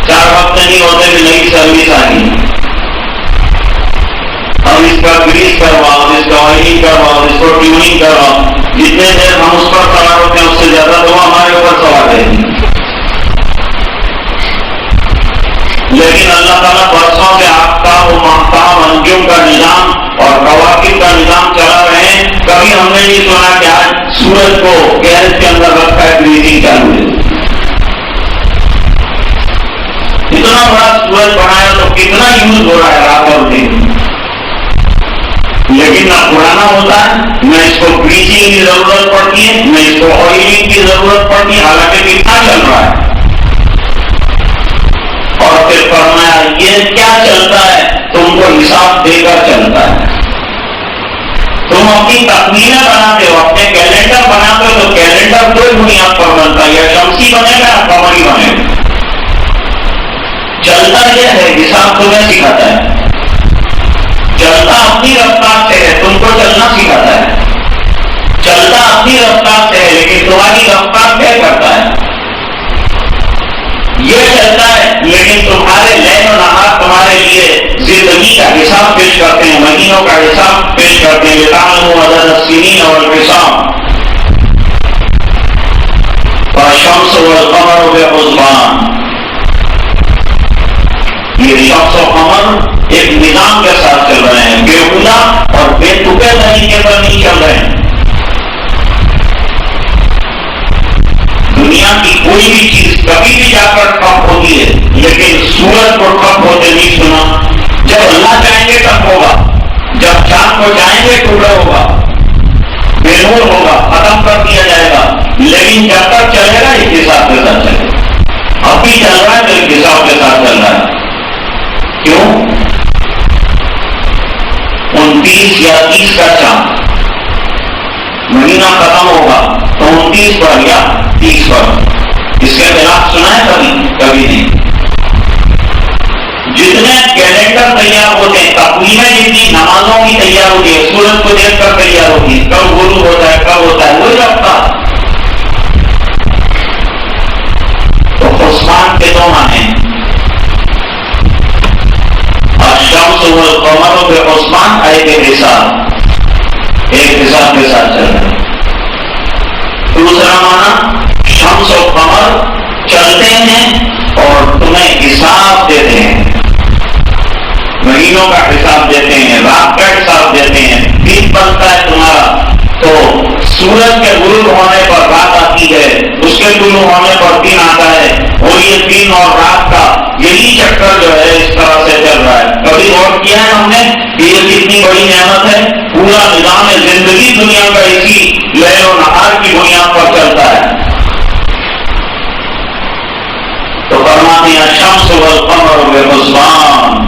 4 ہفتے نہیں ہوتے کہ نئی سروس آ گئی، اب اس کا گریس کرواؤ، اس کا آئلنگ کرواؤ، اس کو ٹیوننگ کرواؤ۔ جتنے دیر ہم اس پر سوار ہوتے ہیں اس سے زیادہ تو ہمارے اوپر سوار ہے، لیکن اللہ تعالیٰ برسوں سے آفتاب و ماہتاب انجم کا نظام اور کواکب کا نظام چلا رہے ہیں۔ کبھی ہم نے نہیں سنا کہ آج سورج کو گیس کے اندر رکھا ہے، بریزنگ چالو ہے۔ اتنا بڑا سورج بنایا تو کتنا یوز ہو رہا ہے رات اور دن، لیکن نہ پرانا ہوتا ہے، نہ اس کو بلیچنگ کی ضرورت پڑتی ہے، نہ اس کو آئلنگ کی ضرورت پڑتی ہے، حالانکہ کتنا چل رہا ہے۔ اور پھر فرمایا یہ کیا چلتا ہے؟ تم کو حساب دے کر چلتا ہے. تم اپنی تخمینہ بناتے ہو، اپنے کیلنڈر بناتے ہو تو کیلنڈر دو بنیاد پر بنتا ہے، یا شمسی بنے گا یا قمری بنے گا. چلتا یہ ہے، حساب تمہیں سکھاتا ہے. چلتا اپنی رفتار سے ہے، تم کو چلنا سکھاتا ہے. چلتا اپنی رفتار سے ہے لیکن تمہاری رفتار طے کرتا ہے. یہ چلتا ہے لیکن تمہارے لیل و نہار تمہارے لیے زندگی کا حساب پیش کرتے ہیں، مہینوں کا حساب پیش کرتے ہیں. لِتَعْلَمُوا عَدَدَ السِّنِينَ وَالْحِسَابَ وَالشَّمْسُ وَالْقَمَرُ بِحُسْبَانٍ. یہ شمس و قمر ایک نظام کے ساتھ چل رہے ہیں، بےہودہ اور بے تکے طریقے پر نہیں چل رہے ہیں. دنیا کی کوئی بھی چیز کبھی بھی جا کر ٹھپ ہوتی ہے لیکن سورج کو ٹھپ ہوتے نہیں سنا. جب اللہ چاہیں گے تب ہوگا، جب چاند کو چاہیں گے ٹکڑا ہوگا، بے نور ہوگا، ختم کر دیا جائے گا. لیکن جب تک چلے گا ایک حساب کے ساتھ چلے گا. اب بھی چل رہا ہے تو ایک حساب کے ساتھ چل رہا ہے. کیوں؟ 29 یا 30 کا چاند مہینہ ختم ہوگا تو 29 پر یا 30 پر. اس کے خلاف سنا ہے کبھی نہیں. جتنے کیلنڈر تیار ہوتے ہیں، تقویمیں جتنی نمازوں کی تیار ہوتی ہے، سورج کو دیکھ کر تیار ہوتی ہے، کب غروب ہوتا ہے کب ہوتا ہے وہی رکھتا. تو حسبان کے دو معنی، الشمس والقمر بحسبان، ایک حساب کے ساتھ چل رہا ہے. دوسرا معنی شمس و قمر چلتے ہیں اور تمہیں حساب دیتے ہیں، مہینوں کا حساب دیتے ہیں، رات کا حساب دیتے ہیں. دن بنتا ہے تمہارا تو سورج کے غروب ہونے پر رات آتی ہے، اس کے طلوع ہونے پر دن آتا ہے، اور یہ دن اور رات کا یہی چکر جو ہے اس طرح سے چل رہا ہے. کبھی غور کیا ہے ہم نے کہ یہ کتنی بڑی نعمت ہے؟ پورا نظام زندگی دنیا کا اسی لیل و نہار کی بنیاد پر چلتا ہے. تو فرماتے ہیں الشمس والقمر بحسبان،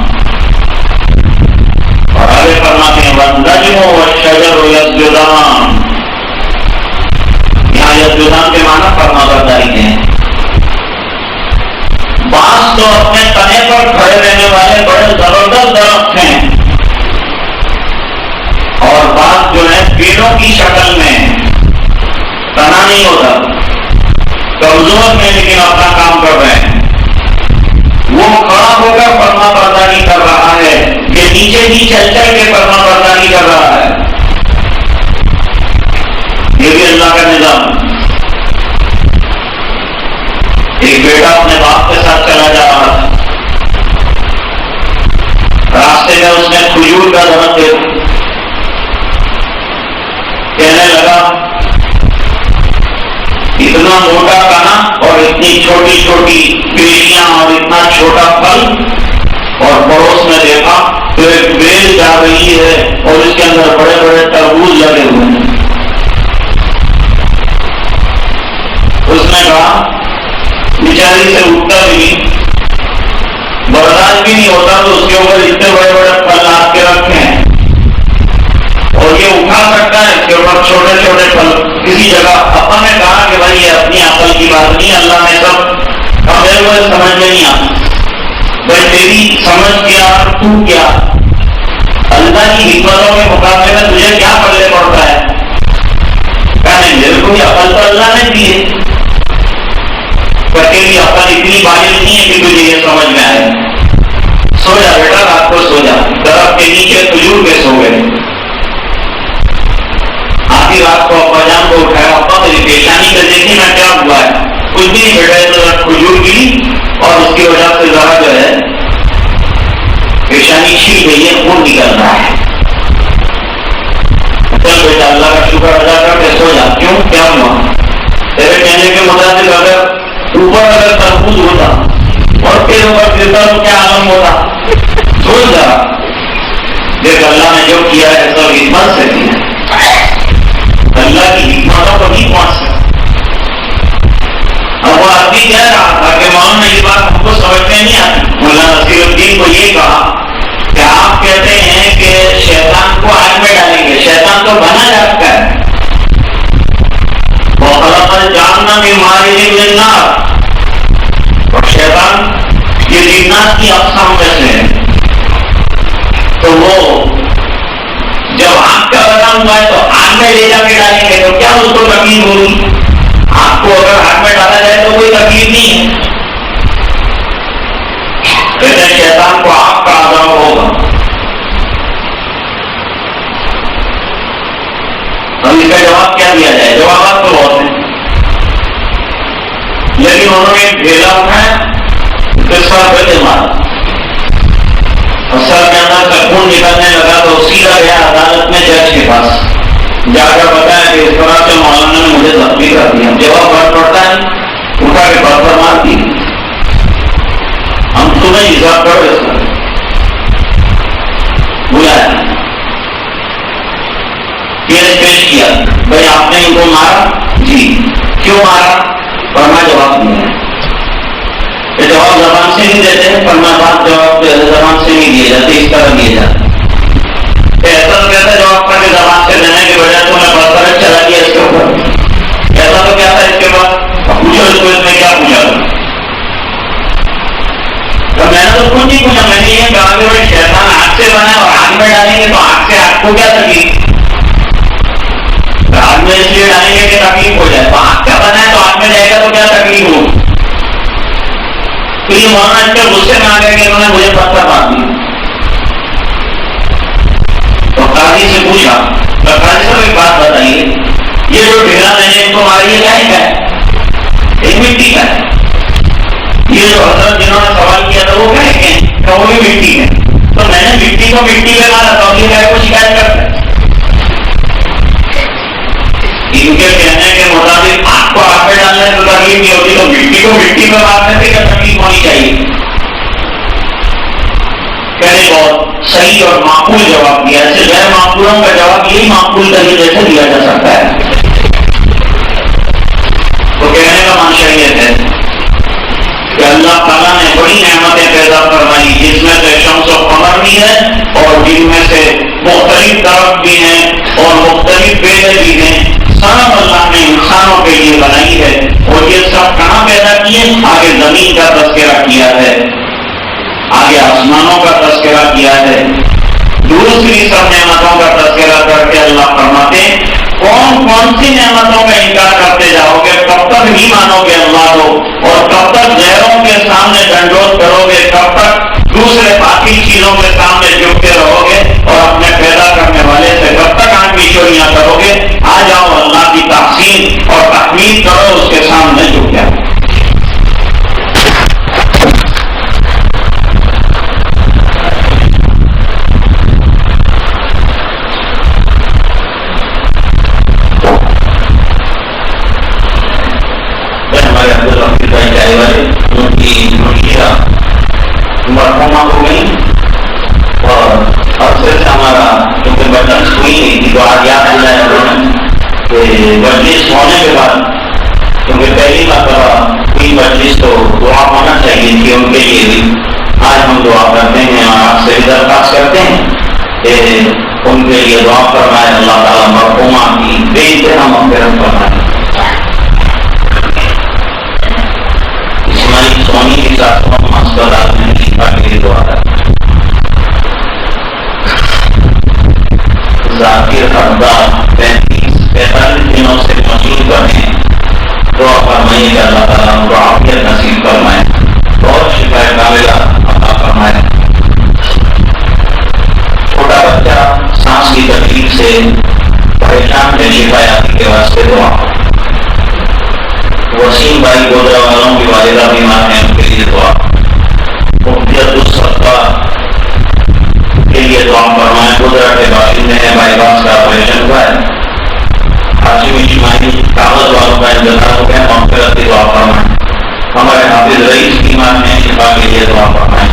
اور آگے فرماتے ہیں والنجم والشجر یسجدان. یہاں یسجدان کے معنی فرما برداری کے ہیں. بانس تو اپنے تنے پر کھڑے رہنے والے بڑے زبردست درخت ہیں، اور بانس جو ہے پیڑوں کی شکل میں تنا نہیں ہوتا، کمزور میں لیکن اپنا کام کر رہے ہیں. وہ کھڑا ہو کر فرما برداری کر رہا ہے، یہ نیچے ہی چل چل کے فرما برداری کر رہا ہے. یہ بھی اللہ کا نظام. ایک بیٹا اپنے باپ کے ساتھ چلا جا رہا تھا، راستے میں اس نے کھجور کا درخت دیکھا. کہنے لگا اتنا موٹا کنا اور اتنی چھوٹی چھوٹی پیشیاں اور اتنا چھوٹا پھل، اور پڑوس میں دیکھا تو ایک بیل جا رہی ہے اور اس کے اندر بڑے بڑے تربوز لگے ہوئے ہیں. اس نے کہا بیچاری سے اٹھتا بھی نہیں، برداشت بھی نہیں ہوتا، تو اس کے اوپر اتنے بڑے بڑے پھل لا کے رکھے ہیں اور یہ اٹھا سکتا ہے اس کے اوپر چھوٹے چھوٹے پھل. کسی جگہ اپن نے کہا کہ بھائی یہ اپنی عقل کی بات نہیں، اللہ نے سب ہمیں وہ سمجھ میں نہیں آتا. بھائی تیری سمجھ کیا تو کیا، اللہ کی حکمتوں کے مقابلے میں تجھے کیا پلے پڑتا ہے؟ کہنے میرے کو یہ عقل تو اللہ نے دی ہے، پر تیری عقل اتنی بالغ نہیں ہے کہ تجھے یہ سمجھ میں آئے. سو جا بیٹا، رات کو سو جا. درخت کے نیچے کھجور کے سو گئے. آدھی رات کو ابا جان کو اٹھایا، ابا میری پیشانی پہ دیکھی میں کیا ہوا ہے؟ کچھ بھی نہیں بیٹا، تو کھجور گری اور اس کی وجہ سے ذرا جو ہے پیشانی چھیل گئی ہے، خون نکل رہا ہے. چل بیٹا اللہ کا شکر ادا کر کے سو جا. کیوں کیا ہوا؟ تیرے کہنے کے مطابق اگر تربوز ہوتا اور پھر اوپر گرتا تو کیا عالم ہوتا؟ سوچ جا. دیکھ اللہ نے جو کیا ہے سب حکمت سے کیا. اللہ کی حکمتوں کو نہیں پہنچ سکتا. اب وہ آدمی کہہ رہا تھا کہ مولانا یہ بات ہم کو سمجھ میں نہیں آتی. مولانا نصیر الدین کو یہ کہا کہ آپ کہتے ہیں کہ شیطان کو آگ میں ڈالیں گے، شیطان تو بنا جاتا ہے. وَخَلَقَ الْجَانَّ مِن مَارِجٍ مِّن نَارٍ، اور شیطان یہ جنات کی اقسام میں سے ہے. تو وہ جب آگ کا بنا ہوا ہے تو آگ میں لے جا کے ڈالیں گے تو کیا اس کو تکلیف ہوگی؟ آگ کو اگر آگ میں ڈالا جائے تو کوئی تکلیف نہیں ہے. کہتے ہیں شیطان کو آگ کا عذاب ہوگا. اب اس کا جواب کیا دیا جائے؟ جوابات تو بہت ہیں، لیکن انہوں نے ایک ڈھیلا اٹھایا، پھر سر پہ مارا اور سر کے اندر سے خون نکلنے لگا تو سیدھا گیا عدالت میں جج کے پاس، جا کر بتایا کہ اس طرح سے مولانا نے مجھے زخمی کر دیا. جواب بڑھ پڑتا ہے، اٹھا کے بات پر مار دی. ہم تمہیں حساب کرو اس کا بلایا، کیس پیش کیا. بھائی آپ نے ان کو مارا؟ جی. کیوں مارا؟ فرما جواب دیا. یہ جواب زبان سے نہیں دیتے، فرما بات جواب زبان سے نہیں دیے جاتے، اس طرح دیے جاتے. ایسا تو کہتا جواب کر کے زبان سے دینے کے بجائے تو میں برطرف چلا دیا اس کے اوپر. ایسا تو کیا تھا اس کے بعد پوچھو اس کو اس نے کیا پوچھا تھا. میں نے تو کچھ نہیں پوچھا، میں نے یہ کہا کہ بھائی شیطان آگ سے بنا اور آگ میں ڈالیں گے تو آگ سے آگ کو کیا تکلیف؟ آگ میں اس لیے ڈالیں گے کہ تکلیف ہو جائے. تو آگ کا بنا ہے تو آگ میں جائے گا تو کیا تکلیف ہوگی؟ تو یہ مولانا اس کے غصے میں آ گئے کہ انہوں نے مجھے پتھر مار دیا. تو قاضی سے پوچھا، قاضی صاحب ایک بات بتائیے، یہ جو ڈھیلا میں نے ان کو ماری ہے کیا ہے؟ ایک مٹی کا ہے. یہ جو حضرت جنہوں نے سوال کیا تھا وہ کہے کہ وہ بھی مٹی ہے. تو میں نے مٹی کو مٹی پہ مارا تھا، یہ کہے کو شکایت کرتا ہے. ان کے کہنے کے مطابق آگ کو آگ پہ ڈالنے سے تکلیف نہیں ہوتی تو مٹی کو مٹی پہ مارنے سے کیا تکلیف ہونی چاہیے؟ پہلے بہت صحیح اور معقول جواب دیا. ایسے غیر معقولوں کا جواب یہی معقول طریقے سے دیا جا سکتا ہے. تو کہنے کا منشا یہ ہے کہ اللہ تعالیٰ نے بڑی نعمتیں پیدا فرمائی، جس میں سے شمس و قمر بھی ہے اور جن میں سے مختلف درخت بھی ہیں اور مختلف بیلیں بھی ہیں. سب اللہ نے انسانوں کے لیے بنائی ہے. اور یہ سب کہاں پیدا کیے؟ آگے زمین کا تذکرہ کیا ہے، آگے آسمانوں کا تذکرہ کیا ہے. دوسری سب نعمتوں کا تذکرہ کر کے اللہ فرماتے ہیں کون کون سی نعمتوں کا انکار کرتے جاؤ گے، کب تک نہیں مانو گے اللہ کو، اور کب تک غیروں کے سامنے ڈنڈوت کرو گے، کب تک دوسرے باقی چیزوں کے سامنے جھکتے رہو گے اور اپنے پیدا کرنے والے سے کب تک آنکھ کی چوریاں کرو گے. آ جاؤ اللہ کی تحسین اور تحمید کرو، اس کے سامنے جھک جاؤ. ان کی منشیہ مرحومہ ہو گئی اور عرصے سے ہمارا کیونکہ مجلس ہوئی نہیں تھی تو آج یاد آ جائے کہ مجلس ہونے کے بعد کیونکہ پہلی مرتبہ کوئی مجلس تو دعا ہونا چاہیے تھی ان کے لیے بھی. آج ہم دعا کرتے ہیں اور آپ سے بھی درخواست کرتے ہیں کہ ان کے لیے دعا فرمائے. اللہ تعالیٰ مرحومہ کی بے انتہا مغفرت فرمائے. سونی کے ساتھ ہسپتال میں شفا کے لیے دعا کرتے ہیں. ذاکر حقدار 45 دنوں سے موجود بنے، دعا فرمائیے کہ اللہ تعالیٰ ان کو عافیت نصیب فرمائے، بہت شفا کاملہ عطا فرمائے. چھوٹا بچہ سانس کی تکلیف سے پریشان ہے، شفا یابی کے واسطے دعا. وسیم بھائی گودرا والوں کی والدہ بیمار ہیں، ان کے لیے دعا. مفیت الصفا کے لیے دعا فرمائیں. گودرا کے باشندے ہیں، بائی پاس کا آپریشن ہوا ہے. ہاشم اجتماعی کاغذ والوں کا انتظار ہو گیا، مغفرت کی دعا فرمائیں. ہمارے حافظ رئیس بیمار ہیں، شفا کے لیے دعا فرمائیں.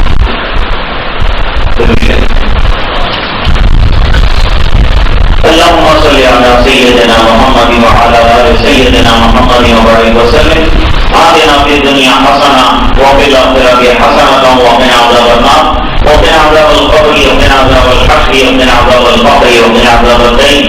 اللهم صل على سيدنا محمد وعلى آل سيدنا محمد وبارك وسلم. آتنا في الدنيا حسنة وفي الآخرة حسنة وقنا عذاب النار وقنا عذاب القبر وقنا عذاب الحشر وقنا عذاب الفقر وقنا عذاب الدين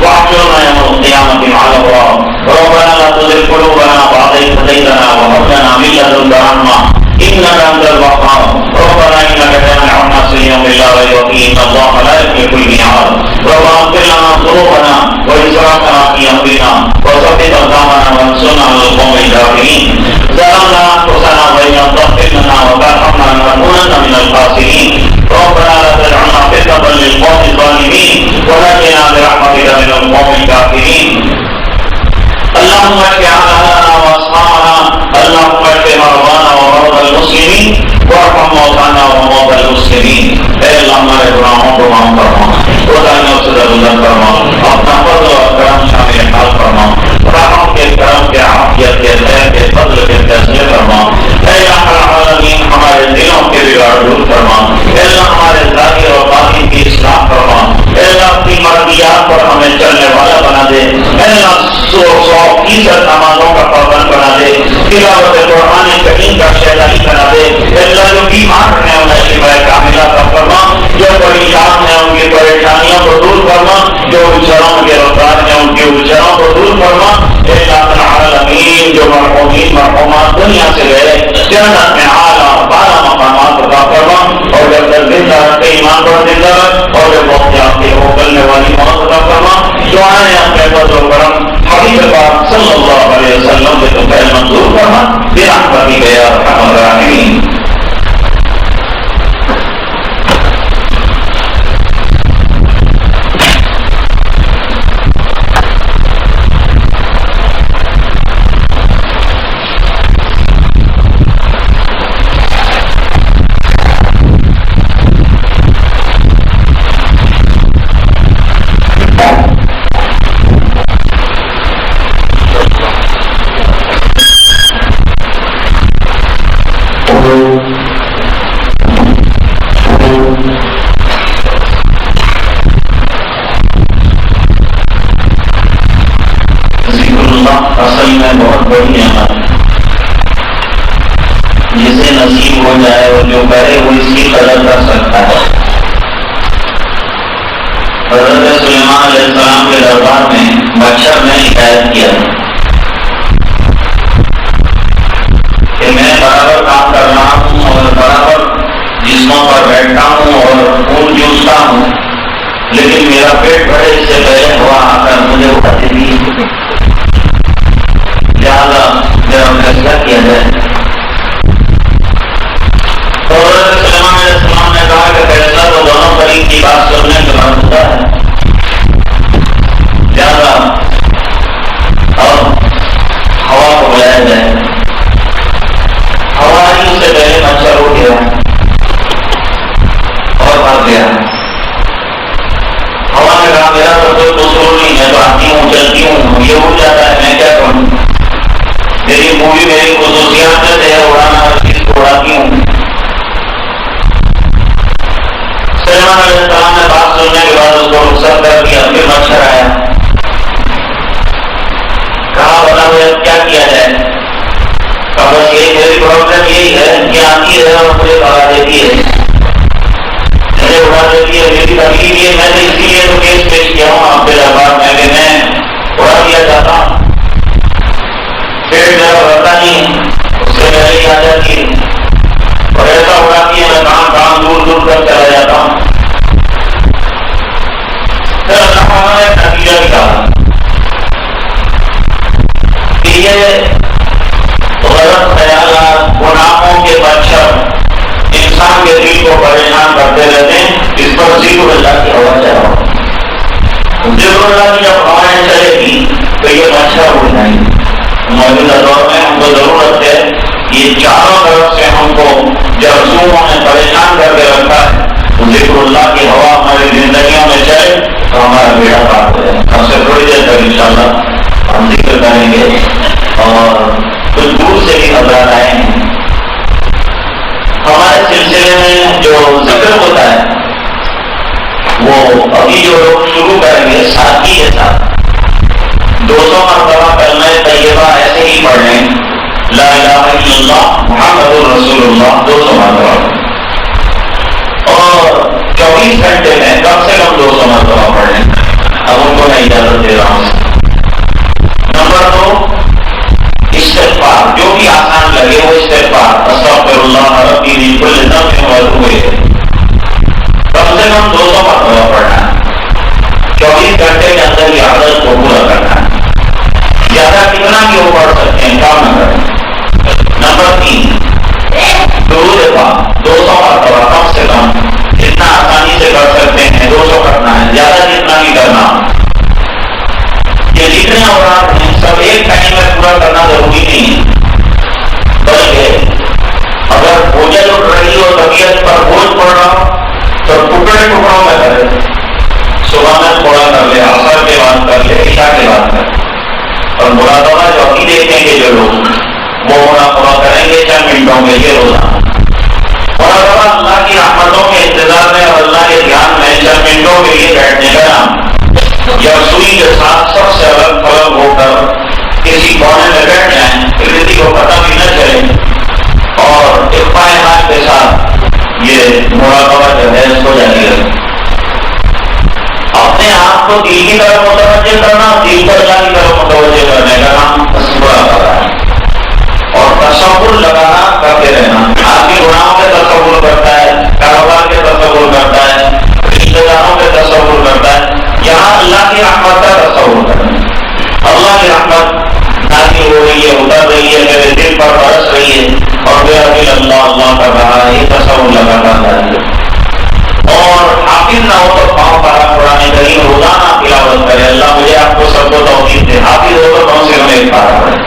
واحشرنا يوم القيامة مع الأبرار ربنا لا تزغ قلوبنا بعد إذ هديتنا وهب لنا من لدنك رحمة إنك أنت الوهاب ربنا إنك جامع الناس ليوم لا ريب فيه إن الله لا يخلف الميعاد ربنا اغفر لنا ذنوبنا وإسرافنا في أمرنا وثبت أقدامنا وانصرنا على القوم الكافرين ظلمنا أنفسنا وإن لم تغفر لنا وترحمنا لنكونن من الخاسرين ربنا لا تجعلنا فتنة للقوم الظالمين ونجنا برحمتك من القوم الكافرين اللهم اشف اعداءنا واصحابنا اللهم اشف مرضانا ومرضى المسلمين وارحم موتانا وموتى المسلمين اے اللہ ہمارے گناہوں کو معاف فرما کوتاہیوں سے درگزر فرما اپنا فضل اور کرم شامل حال فرما رحم کے کرم کے عافیت کے خیر کے فضل کے فیصلے فرما اے الہ العالمین ہمارے دلوں کے بگاڑ دور فرما اے اللہ ہمارے ظاہر اور باطن کی اصلاح فرما اے اللہ اپنی مرضیات پر ہمیں چلنے والا بنا دے اے اللہ 100% نمازوں کا پابند بنا دے تلاوت قرآن کریم کا شہدائی بنا دے اللہ جو بیمار ہیں انہیں شفا کاملہ عطا فرما جو پریشان ہیں ان کی پریشانیوں کو دور فرما جو الجھنوں کے رفتار ہیں ان کی الجھنوں کو دور فرما اے اللہ العالمین جو مرحومین مرحومات دنیا سے گئے جنت میں اعلیٰ بالا مقامات عطا فرما اور جب تک زندہ رکھتے ایمان پر زندہ رکھ اور جب وقت آپ کے ہوگلنے والی موت عطا فرما دعائیں اپنے فضل و کرم حبیب پاک صلی اللہ علیہ وسلم کے تو پہل منظور فرما برحمتک یا ارحم الراحمین اصل میں بہت بڑی نعمت جسے نصیب ہو جائے اور جو کرے وہ اس کی قدر کر سکتا ہے. حضرت سلیمان علیہ السلام کے دربار میں مچھر نے ہدایت کیا کہ میں برابر کام کر رہا ہوں اور برابر جسموں پر بیٹھتا ہوں اور خون چوستا ہوں لیکن میرا پیٹ بھرے اس سے پہلے ہوا آ کر مجھے اٹھا دیتی ہے. لہٰذا میرا فیصلہ کیا جائے. تو حضرت سلیمان علیہ السلام نے کہا کہ فیصلہ تو دونوں طریق کی بات سننے کے بعد ہوتا ہے. لہٰذا اب ہوا کو بلایا جائے. ہوا ہی سے پہلے مچھر اٹھ گیا اور بھاگ گیا. ہوا نے کہا میرا تو کوئی قصور نہیں ہے تو آتی ہوں چلتی ہوں یہ اٹھ جاتا ہے میں کیا کروں. میری مووی میری خصوصیات ہے اڑانا ہر چیز کو اڑاتی ہوں. سلیمان علیہ السلام نے بات سننے کے بعد اس کو رخصت کر دیا. پھر مچھر آیا کہا بتا مجھے کیا کیا جائے. کہا بس یہی میری پرابلم یہی ہے کہ آتی ہے اور مجھے بھگا دیتی ہے مجھے اڑا دیتی ہے. میری تکلیف یہ میں نے اسی لیے تو کیس پیش کیا ہوں آپ کے دربار میں کہ میں اڑا دیا جاتا ہوں. پیٹ میرا بھرتا نہیں اس سے پہلے ہی آ جاتی ہے اور ایسا اڑاتی ہے میں کام کام دور دور تک چلا جاتا ہوں. پھر اللہ تعالیٰ نے نتیجہ نکالا کہ یہ غلط خیالات گناہوں کے مچھر انسان کے دل کو پریشان کرتے رہتے ہیں. اس پر ذکر اللہ کی ہوا چلاؤ. ذکر اللہ کی جب ہوائیں چلے گی تو یہ مچھر اڑ جائیں گے. موجودہ دور میں ہم کو ضرورت ہے یہ چاروں طرف سے ہم کو جرسوموں نے پریشان کر کے رکھا ہے. ذکر اللہ کی ہوا ہماری زندگیوں میں چلے تو ہمارا بیڑا پار ہو جائے. ہم سے تھوڑی دیر تک انشاءاللہ ہم ذکر کریں گے اور کچھ دور سے بھی حضرات آئے ہیں. ہمارے سلسلے میں جو ذکر ہوتا ہے وہ ابھی جو لوگ شروع کریں گے سادگی کے ساتھ 200 مرتبہ کلمہ طیبہ ایسے ہی پڑھ لیں لا الہ الا اللہ محمد رسول اللہ 200 مرتبہ، اور 24 گھنٹے میں کم سے کم 200 مرتبہ پڑھیں. اب ان کو میں اجازت دے رہا ہوں. نمبر 2 استغفار، جو بھی آسان لگے وہ استغفار، استغفر اللہ ربی من کل ذنب واتوب الیہ، کم سے کم 200 مرتبہ پڑھنا ہے. 24 گھنٹے کے اندر یہ عادت کو پورا کرنا ہے. زیادہ کتنا بھی وہ پڑھ سکتے ہیں، کام نہ کریں. نمبر 3 درود پاک 200 مرتبہ کم سے کم، جتنا آسانی سے کر سکتے ہیں 200 کرنا ہے، زیادہ جتنا بھی کرنا. یہ جتنے اوقات ہیں سب ایک ٹائم میں پورا کرنا ضروری نہیں ہے، بلکہ اگر بوجھل اٹھ رہی ہو، طبیعت پر بوجھ پڑ رہا ہو تو ٹکڑے ٹکڑوں میں کرے. صبح میں تھوڑا کر لے، عصر کے بعد کر لے، عشاء کے بعد کر لے. اور مراقبہ جو ابھی دیکھیں گے جو لوگ، وہ مراقبہ کریں گے چند منٹوں کے لیے روزانہ. مراقبہ اللہ کی رحمتوں کے انتظار میں اور اللہ کے دھیان میں چند منٹوں کے لیے بیٹھنے کا نام. یا سوئی کے ساتھ سب سے الگ تھلگ ہو کر کسی کونے میں بیٹھ جائیں، کسی کو پتہ بھی نہ چلے، اور اتفاق حال کے ساتھ یہ مراقبہ جو ہے اس کو جاری رکھیں. اپنے آپ کو دل کی طرف متوجہ کرنا، دل کو اللہ کی طرف متوجہ کرنے کا نام تصور ہے. اور تصور لگانا کرتے رہنا. آدمی گناہوں کے تصور کرتا ہے، کاروبار کے تصور کرتا ہے، رشتے داروں کے تصور کرتا ہے. یہاں اللہ کی رحمت کا تصور کرنا. اللہ کی رحمت نازل ہو رہی ہے، اتر رہی ہے، میرے دل پر برس رہی ہے، اور میرا دل اللہ اللہ کر رہا ہے، یہ تصور لگانا چاہیے. اور حافظ نہ ہو تو پاؤں پارا قرآن کریم روزانہ تلاوت کرے. اللہ مجھے آپ کو سب کو توفیق دے. حافظ ہو تو کم سے کم ایک پارا پڑھے.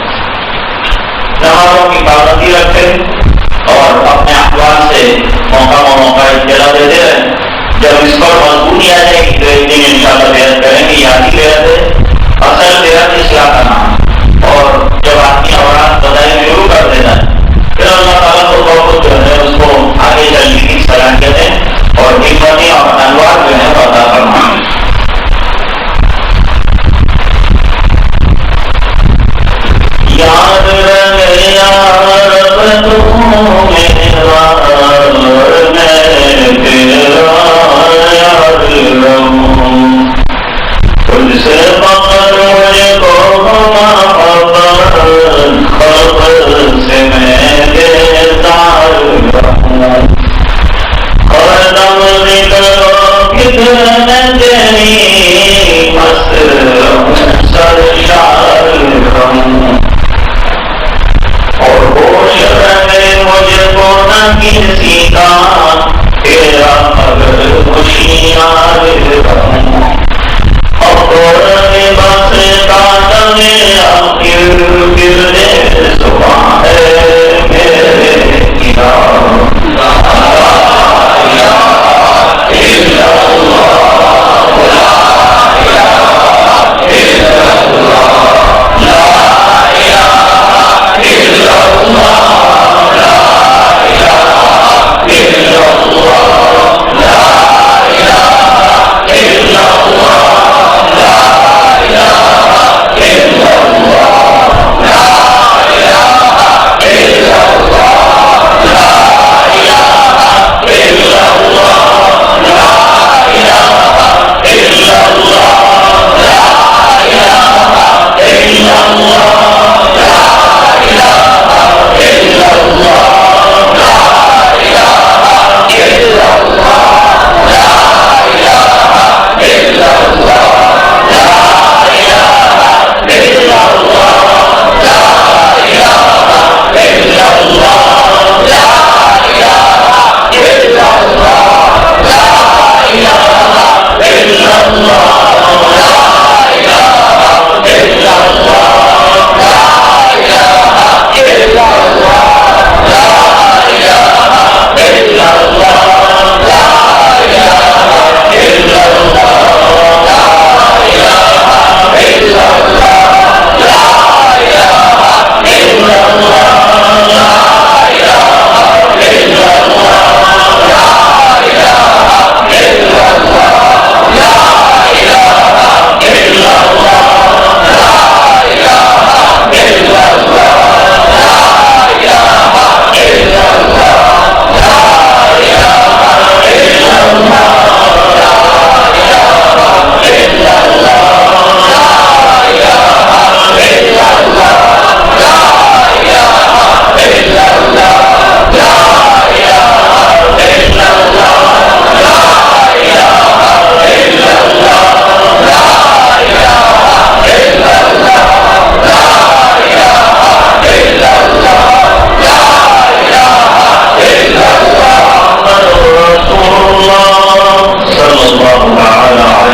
نمازوں کی پابندی رکھے اور اپنے احوال سے موقع اطلاع دیتے رہیں. جب اس پر مضبوطی آ جائے گی تو ایک دن انشاءاللہ بیعت کریں گے. یادی بیعت ہے، اصل بیعت اصلاح کا نام. اور جب آدمی اورات بدائی شروع کر دیتا ہے پھر اللہ تعالیٰ کو بہت جو ہے اس کو آگے چلنے کی صلاحیتیں اور حکمتیں اور انوار جو ہے عطا فرمائیں. یاد رہے یا رب تو میرا، میں تیرا یاد رہوں. تجھ سے فقط مجھ کو محبت، خبر سے میں بیزار رہوں. ہر دم ذکر و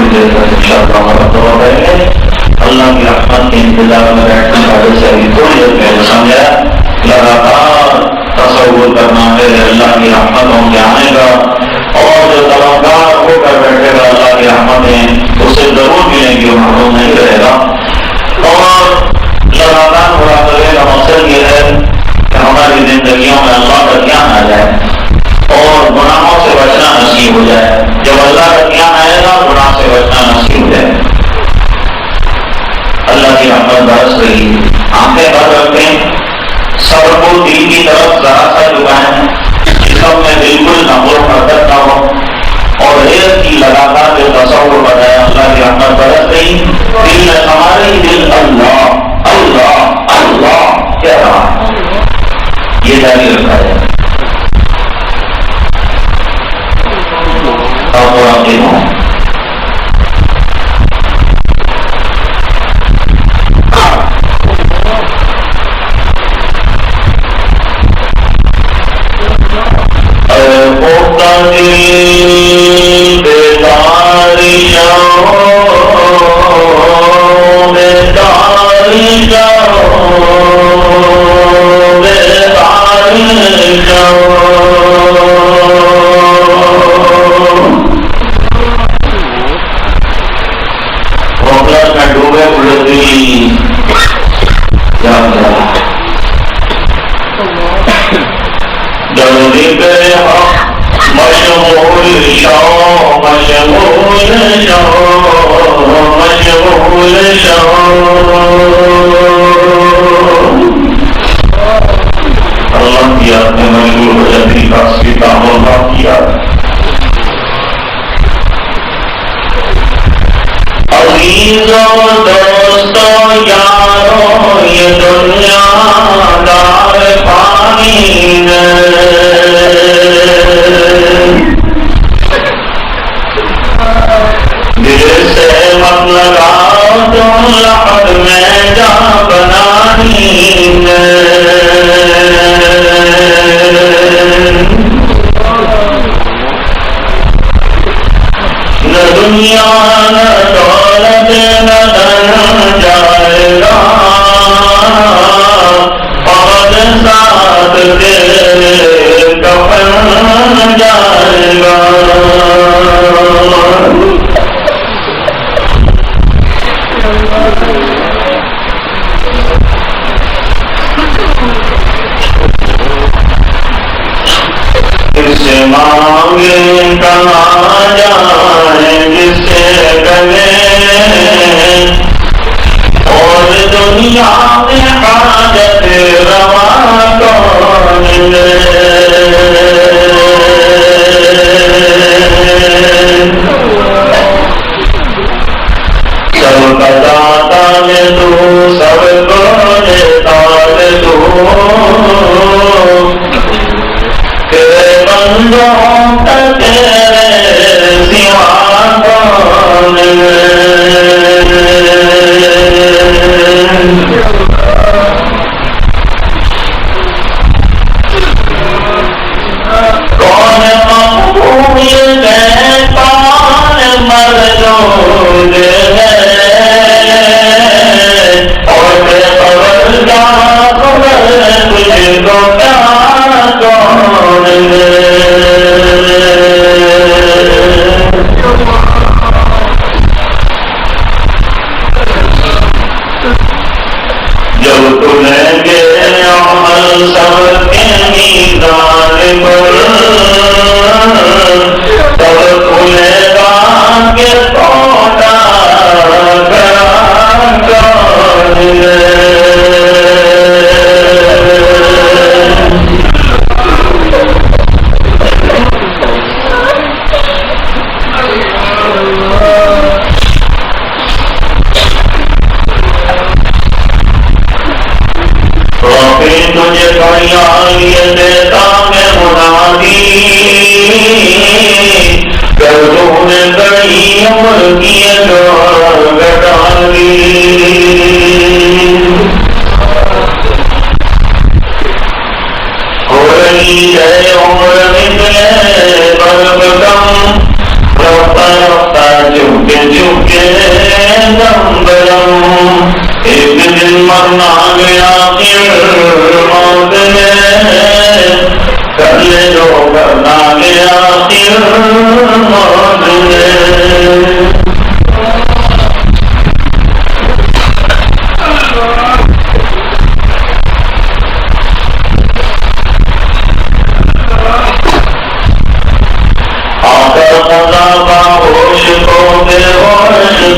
تھوڑی دیر تک انشاءاللہ ہمارا دعا کریں گے. اللہ کی رحمت کے انتظار میں بیٹھنے والے سے ابھی تھوڑی دیر پہلے سمجھایا لگاتار تصور کرنا ہے اللہ کی رحمتوں کے آنے کا, اور جو طلبگار ہو کر بیٹھے گا اللہ کی رحمتیں اسے ضرور ملیں گی, محروم نہیں رہے گا. اور لگاتار مراقبے کا مقصد یہ ہے کہ ہماری زندگیوں میں اللہ کا دھیان آ جائے اور گناہوں سے بچنا نصیب ہو جائے. جب اللہ کا دھیان آئے گا گناہ سے بچنا نصیب ہو جائے. اللہ کی رحمت برس رہی, آنکھیں بند رکھیں, سب کو دل کی طرف ذرا سا جھکائیں, جسم میں بالکل نقل و حرکت نہ ہو, اور ایک کی لگاتار جو تصور بتایا اللہ کی رحمت برس رہی, دل میں ہمارے دل اللہ اللہ اللہ کہہ رہا, یہ جاری رکھا ہے. اب مراقب ہوں. مرنا گیا موت میں کر لے جو کرنا گیا موت میں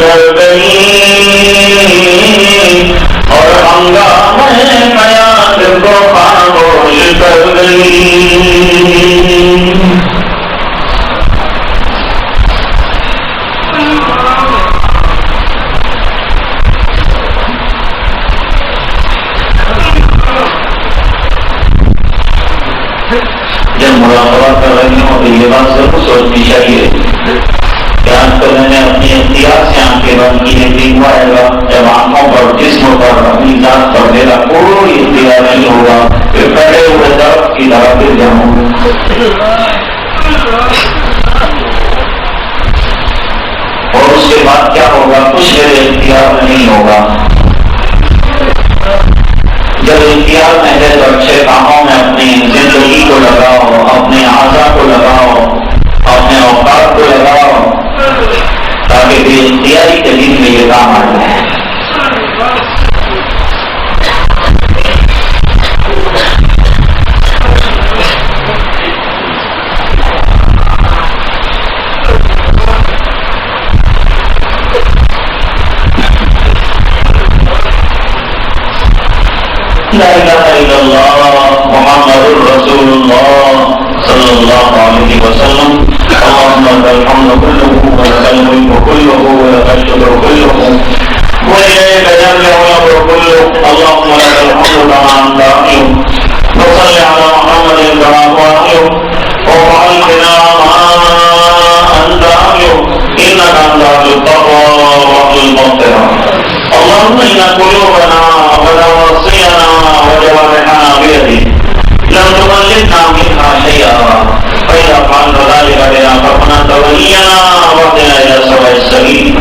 کر گئی اور ہنگامے میاد کو خاموش کر گئی جب مراقبہ کر رہی ہوں تو یہ بات ضرور سوچنی چاہیے کہ آج کل میں نے اپنی اختیار سے آنکھیں بند کی ہیں دن آئے گا جب آنکھوں پر جسم پر اپنی ذات پر میرا کوئی اختیار نہیں ہوگا پھر کٹے ہوئے درخت کی طرح گر جاؤں اور اس کے بعد کیا ہوگا کچھ میرے اختیار میں نہیں ہوگا جب اختیار میں ہے تو اچھے کاموں میں اپنی زندگی کو لگاؤ اپنے اعضاء کو لگاؤ اپنے اوقات کو لگاؤ تاکہ بے اختیاری کے دن میں یہ کام آ جائے لا الہ الا اللہ محمد رسول اللہ صلی اللہ علیہ وسلم اللهم لك الحمد كله ولك الملك كله ولك الشكر كله وإليك يرجع الأمر كله اللهم لك الحمد كما أنت أهل وصل على محمد كما هو أهل وافعل بنا ما أنت أهل إنك أنت أهل التقوى وأهل المغفرة اللهم إن قلوبنا ونواصينا وجوارحنا بيدك لم تملكنا منها شيئا فإذا فعلت ذلك بنا فرحنا تولينا واهدنا إلى سواء السبيل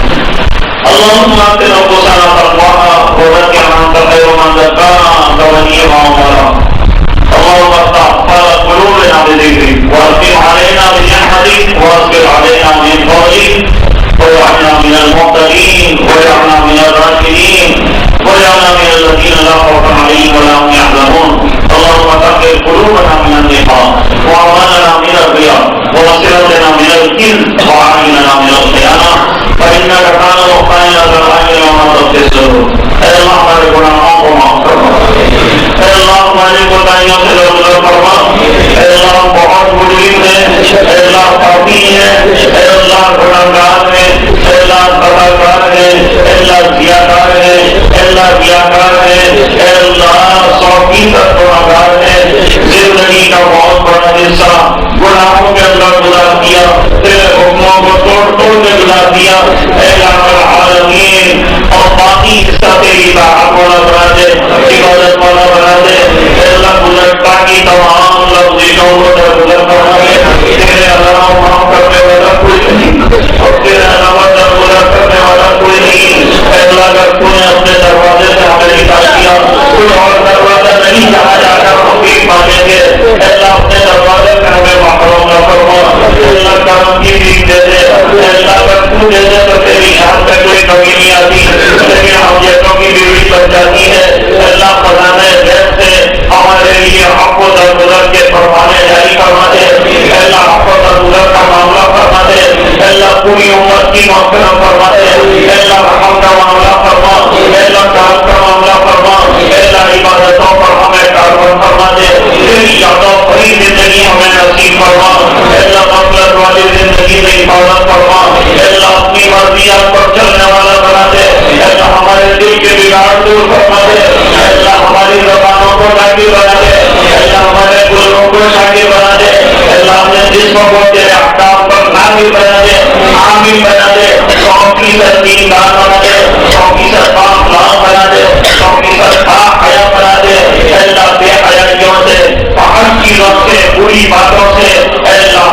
اللهم آت نفوسنا تقواها وزكها أنت خير من زكاها أنت وليها ومولاها اللهم افتح قلوبنا بذكرك وأسبغ علينا بنعمتك وأسبغ علينا من فضلك واجعلنا من المهتدين واجعلنا من الراشدين واجعلنا من الذين لا خوف عليهم ولا هم يحزنون اللهم طهر قلوبنا من النفاق واعمالنا من الرياء وصلتنا من الكذب واعيننا من الخيانه فانك تعلم خائنة الاعين وما تخفي الصدور اے اللہ ہمارے گناہوں کو معاف فرما اے اللہ ہماری کوتاہیوں سے درگزر فرما اے اللہ بہت مجرم ہیں اے اللہ پاپی ہیں اے اللہ گناہگار ہیں اے اللہ خطاکار ہیں اے اللہ ضیاءکار ہیں اے اللہ ریاکار ہیں اے اللہ 100% گناہگار ہیں زندگی کا بہت بڑا حصہ گناہوں کے اندر گزار دیا تیرے حکموں کو توڑ توڑ کے گزار دیا اے اللہ العالمین اور باقی حصہ تیری اطاعت والا بنا دے عبادت والا بنا دے اے اللہ گزرتا کی تمام لفظوں کو درگزر کرنا دے تیرے علاوہ معاف کرنے والا کوئی نہیں اور تیرے علاوہ درگزر کرنے والا کوئی نہیں اے اللہ اگر تو نے اپنے دروازے سے ہمیں نکال دیا کوئی اور دروازہ نہیں جہاں جا کر ہم بھی مانگیں گے اے اللہ اپنے دروازے سے ہمیں محروم نہ فرما اے اللہ کرم کی بھی دے دے اے اللہ اگر تو دے دے تو تیری شان میں کوئی کمی نہیں آتی لیکن ہم جیسوں کی بیوی بن جاتی ہے اللہ خزانے غیب سے ہمارے لیے حق و درگزر کے فرمانے جاری فرما دے اللہ حق و درگزر کا معاملہ فرما دے اللہ پوری امت کی مغفرت فرما دے اللہ رحم کا معاملہ فرما اللہ کرم کا معاملہ فرما اللہ عبادتوں پر ہمیں کاربن فرما دے تیری یادوں بھری زندگی ہمیں نصیب فرما اللہ غفلت والی زندگی میں حفاظت فرما اللہ اپنی مرضیات پر چلنے والا بنا دے اللہ ہمارے دل کے بگاڑ دور فرما دے اللہ ہماری زبانوں کو شاکر بنا دے اللہ ہمارے دلوں کو شاکر بنا دے اللہ ہمیں جسموں کو تیرے احکام پر ناظر بنا دے عامل بنا دے 100% دیندار بنا دے 100% پاک بنا دے 100% پاک حیا بنا دے اللہ بے حیائیوں سے ہر چیزوں سے بری باتوں سے اللہ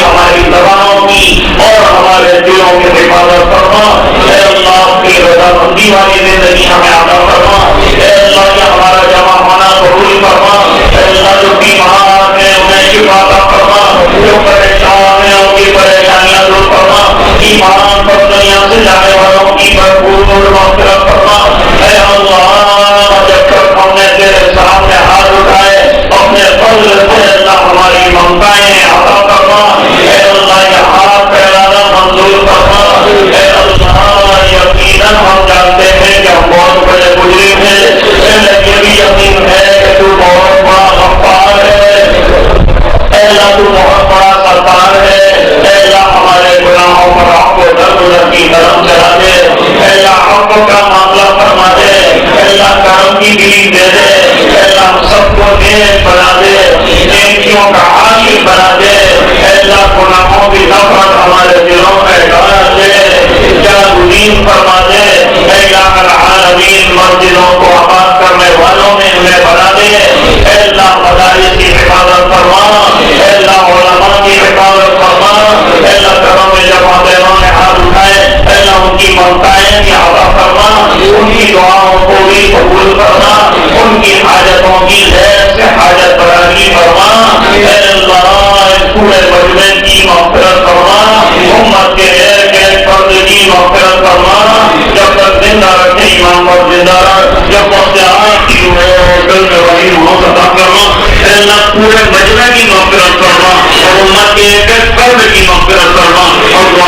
ہماری زبانوں کی اور ہمارے دلوں کی حفاظت فرما اے اللہ کی رضامندی والی زندگی ہمیں عطا فرما شفا عطا فرما، جو پریشان ہیں ان کی پریشانیاں دور فرما، ایمان پر دنیا سے جانے والوں کی بھرپور مغفرت فرما۔ اے اللہ جب تک ہم نے تیرے سامنے ہاتھ اٹھائے اپنے فضل سے اللہ ہماری ممتائیں عطا فرما۔ اے اللہ یہ ہاتھ پھیلانا منظور فرما۔ اے اللہ یقیناً ہم جانتے ہیں کہ ہم بہت بڑے مجرم ہیں، لیکن یہ بھی یقین ہے کہ تو بہت بڑا غفار ہے۔ اے اللہ تو بہت بڑا ستار ہے۔ اے اللہ ہمارے گناہوں پر آپ کو در کی کرم چلا دے۔ اے اللہ آپ کا معاملہ فرما دے۔ اے اللہ کرم کی بھیک دے دے۔ اے اللہ ہم سب کو نیک بنا دے، نیکیوں کا عاشق بنا دے۔ اے اللہ گناہوں کی نفرت ہمارے دلوں میں ڈال دے، جادوین فرما دے۔ اے اللہ العالمین مسجدوں کو آباد کرنے والوں میں ہمیں بنا دے۔ اے اللہ مدارس کی حفاظت فرما۔ اے اللہ علماء کی حفاظت فرما۔ اے اللہ گھروں میں جب والدینوں نے ہاتھ اٹھائے اے اللہ ان کی ممتائیں کی عطا فرما، ان کی دعاؤں کو بھی قبول کرنا، ان کی حاجتوں کی غیر سے حاجت برانی فرما۔ اے اللہ اس پورے مجمع کی مغفرت فرما، امت کے ایک ایک فرد کی مغفرت فرما۔ جب تک زندہ رکھے ایمان پر زندہ رکھ، جب وقت آئے کی دل میں وہی موت عطا کرنا۔ اے اللہ پورے مجمع کی مغفرت فرما اور امت کے ایک ایک فرد کی مغفرت فرما اور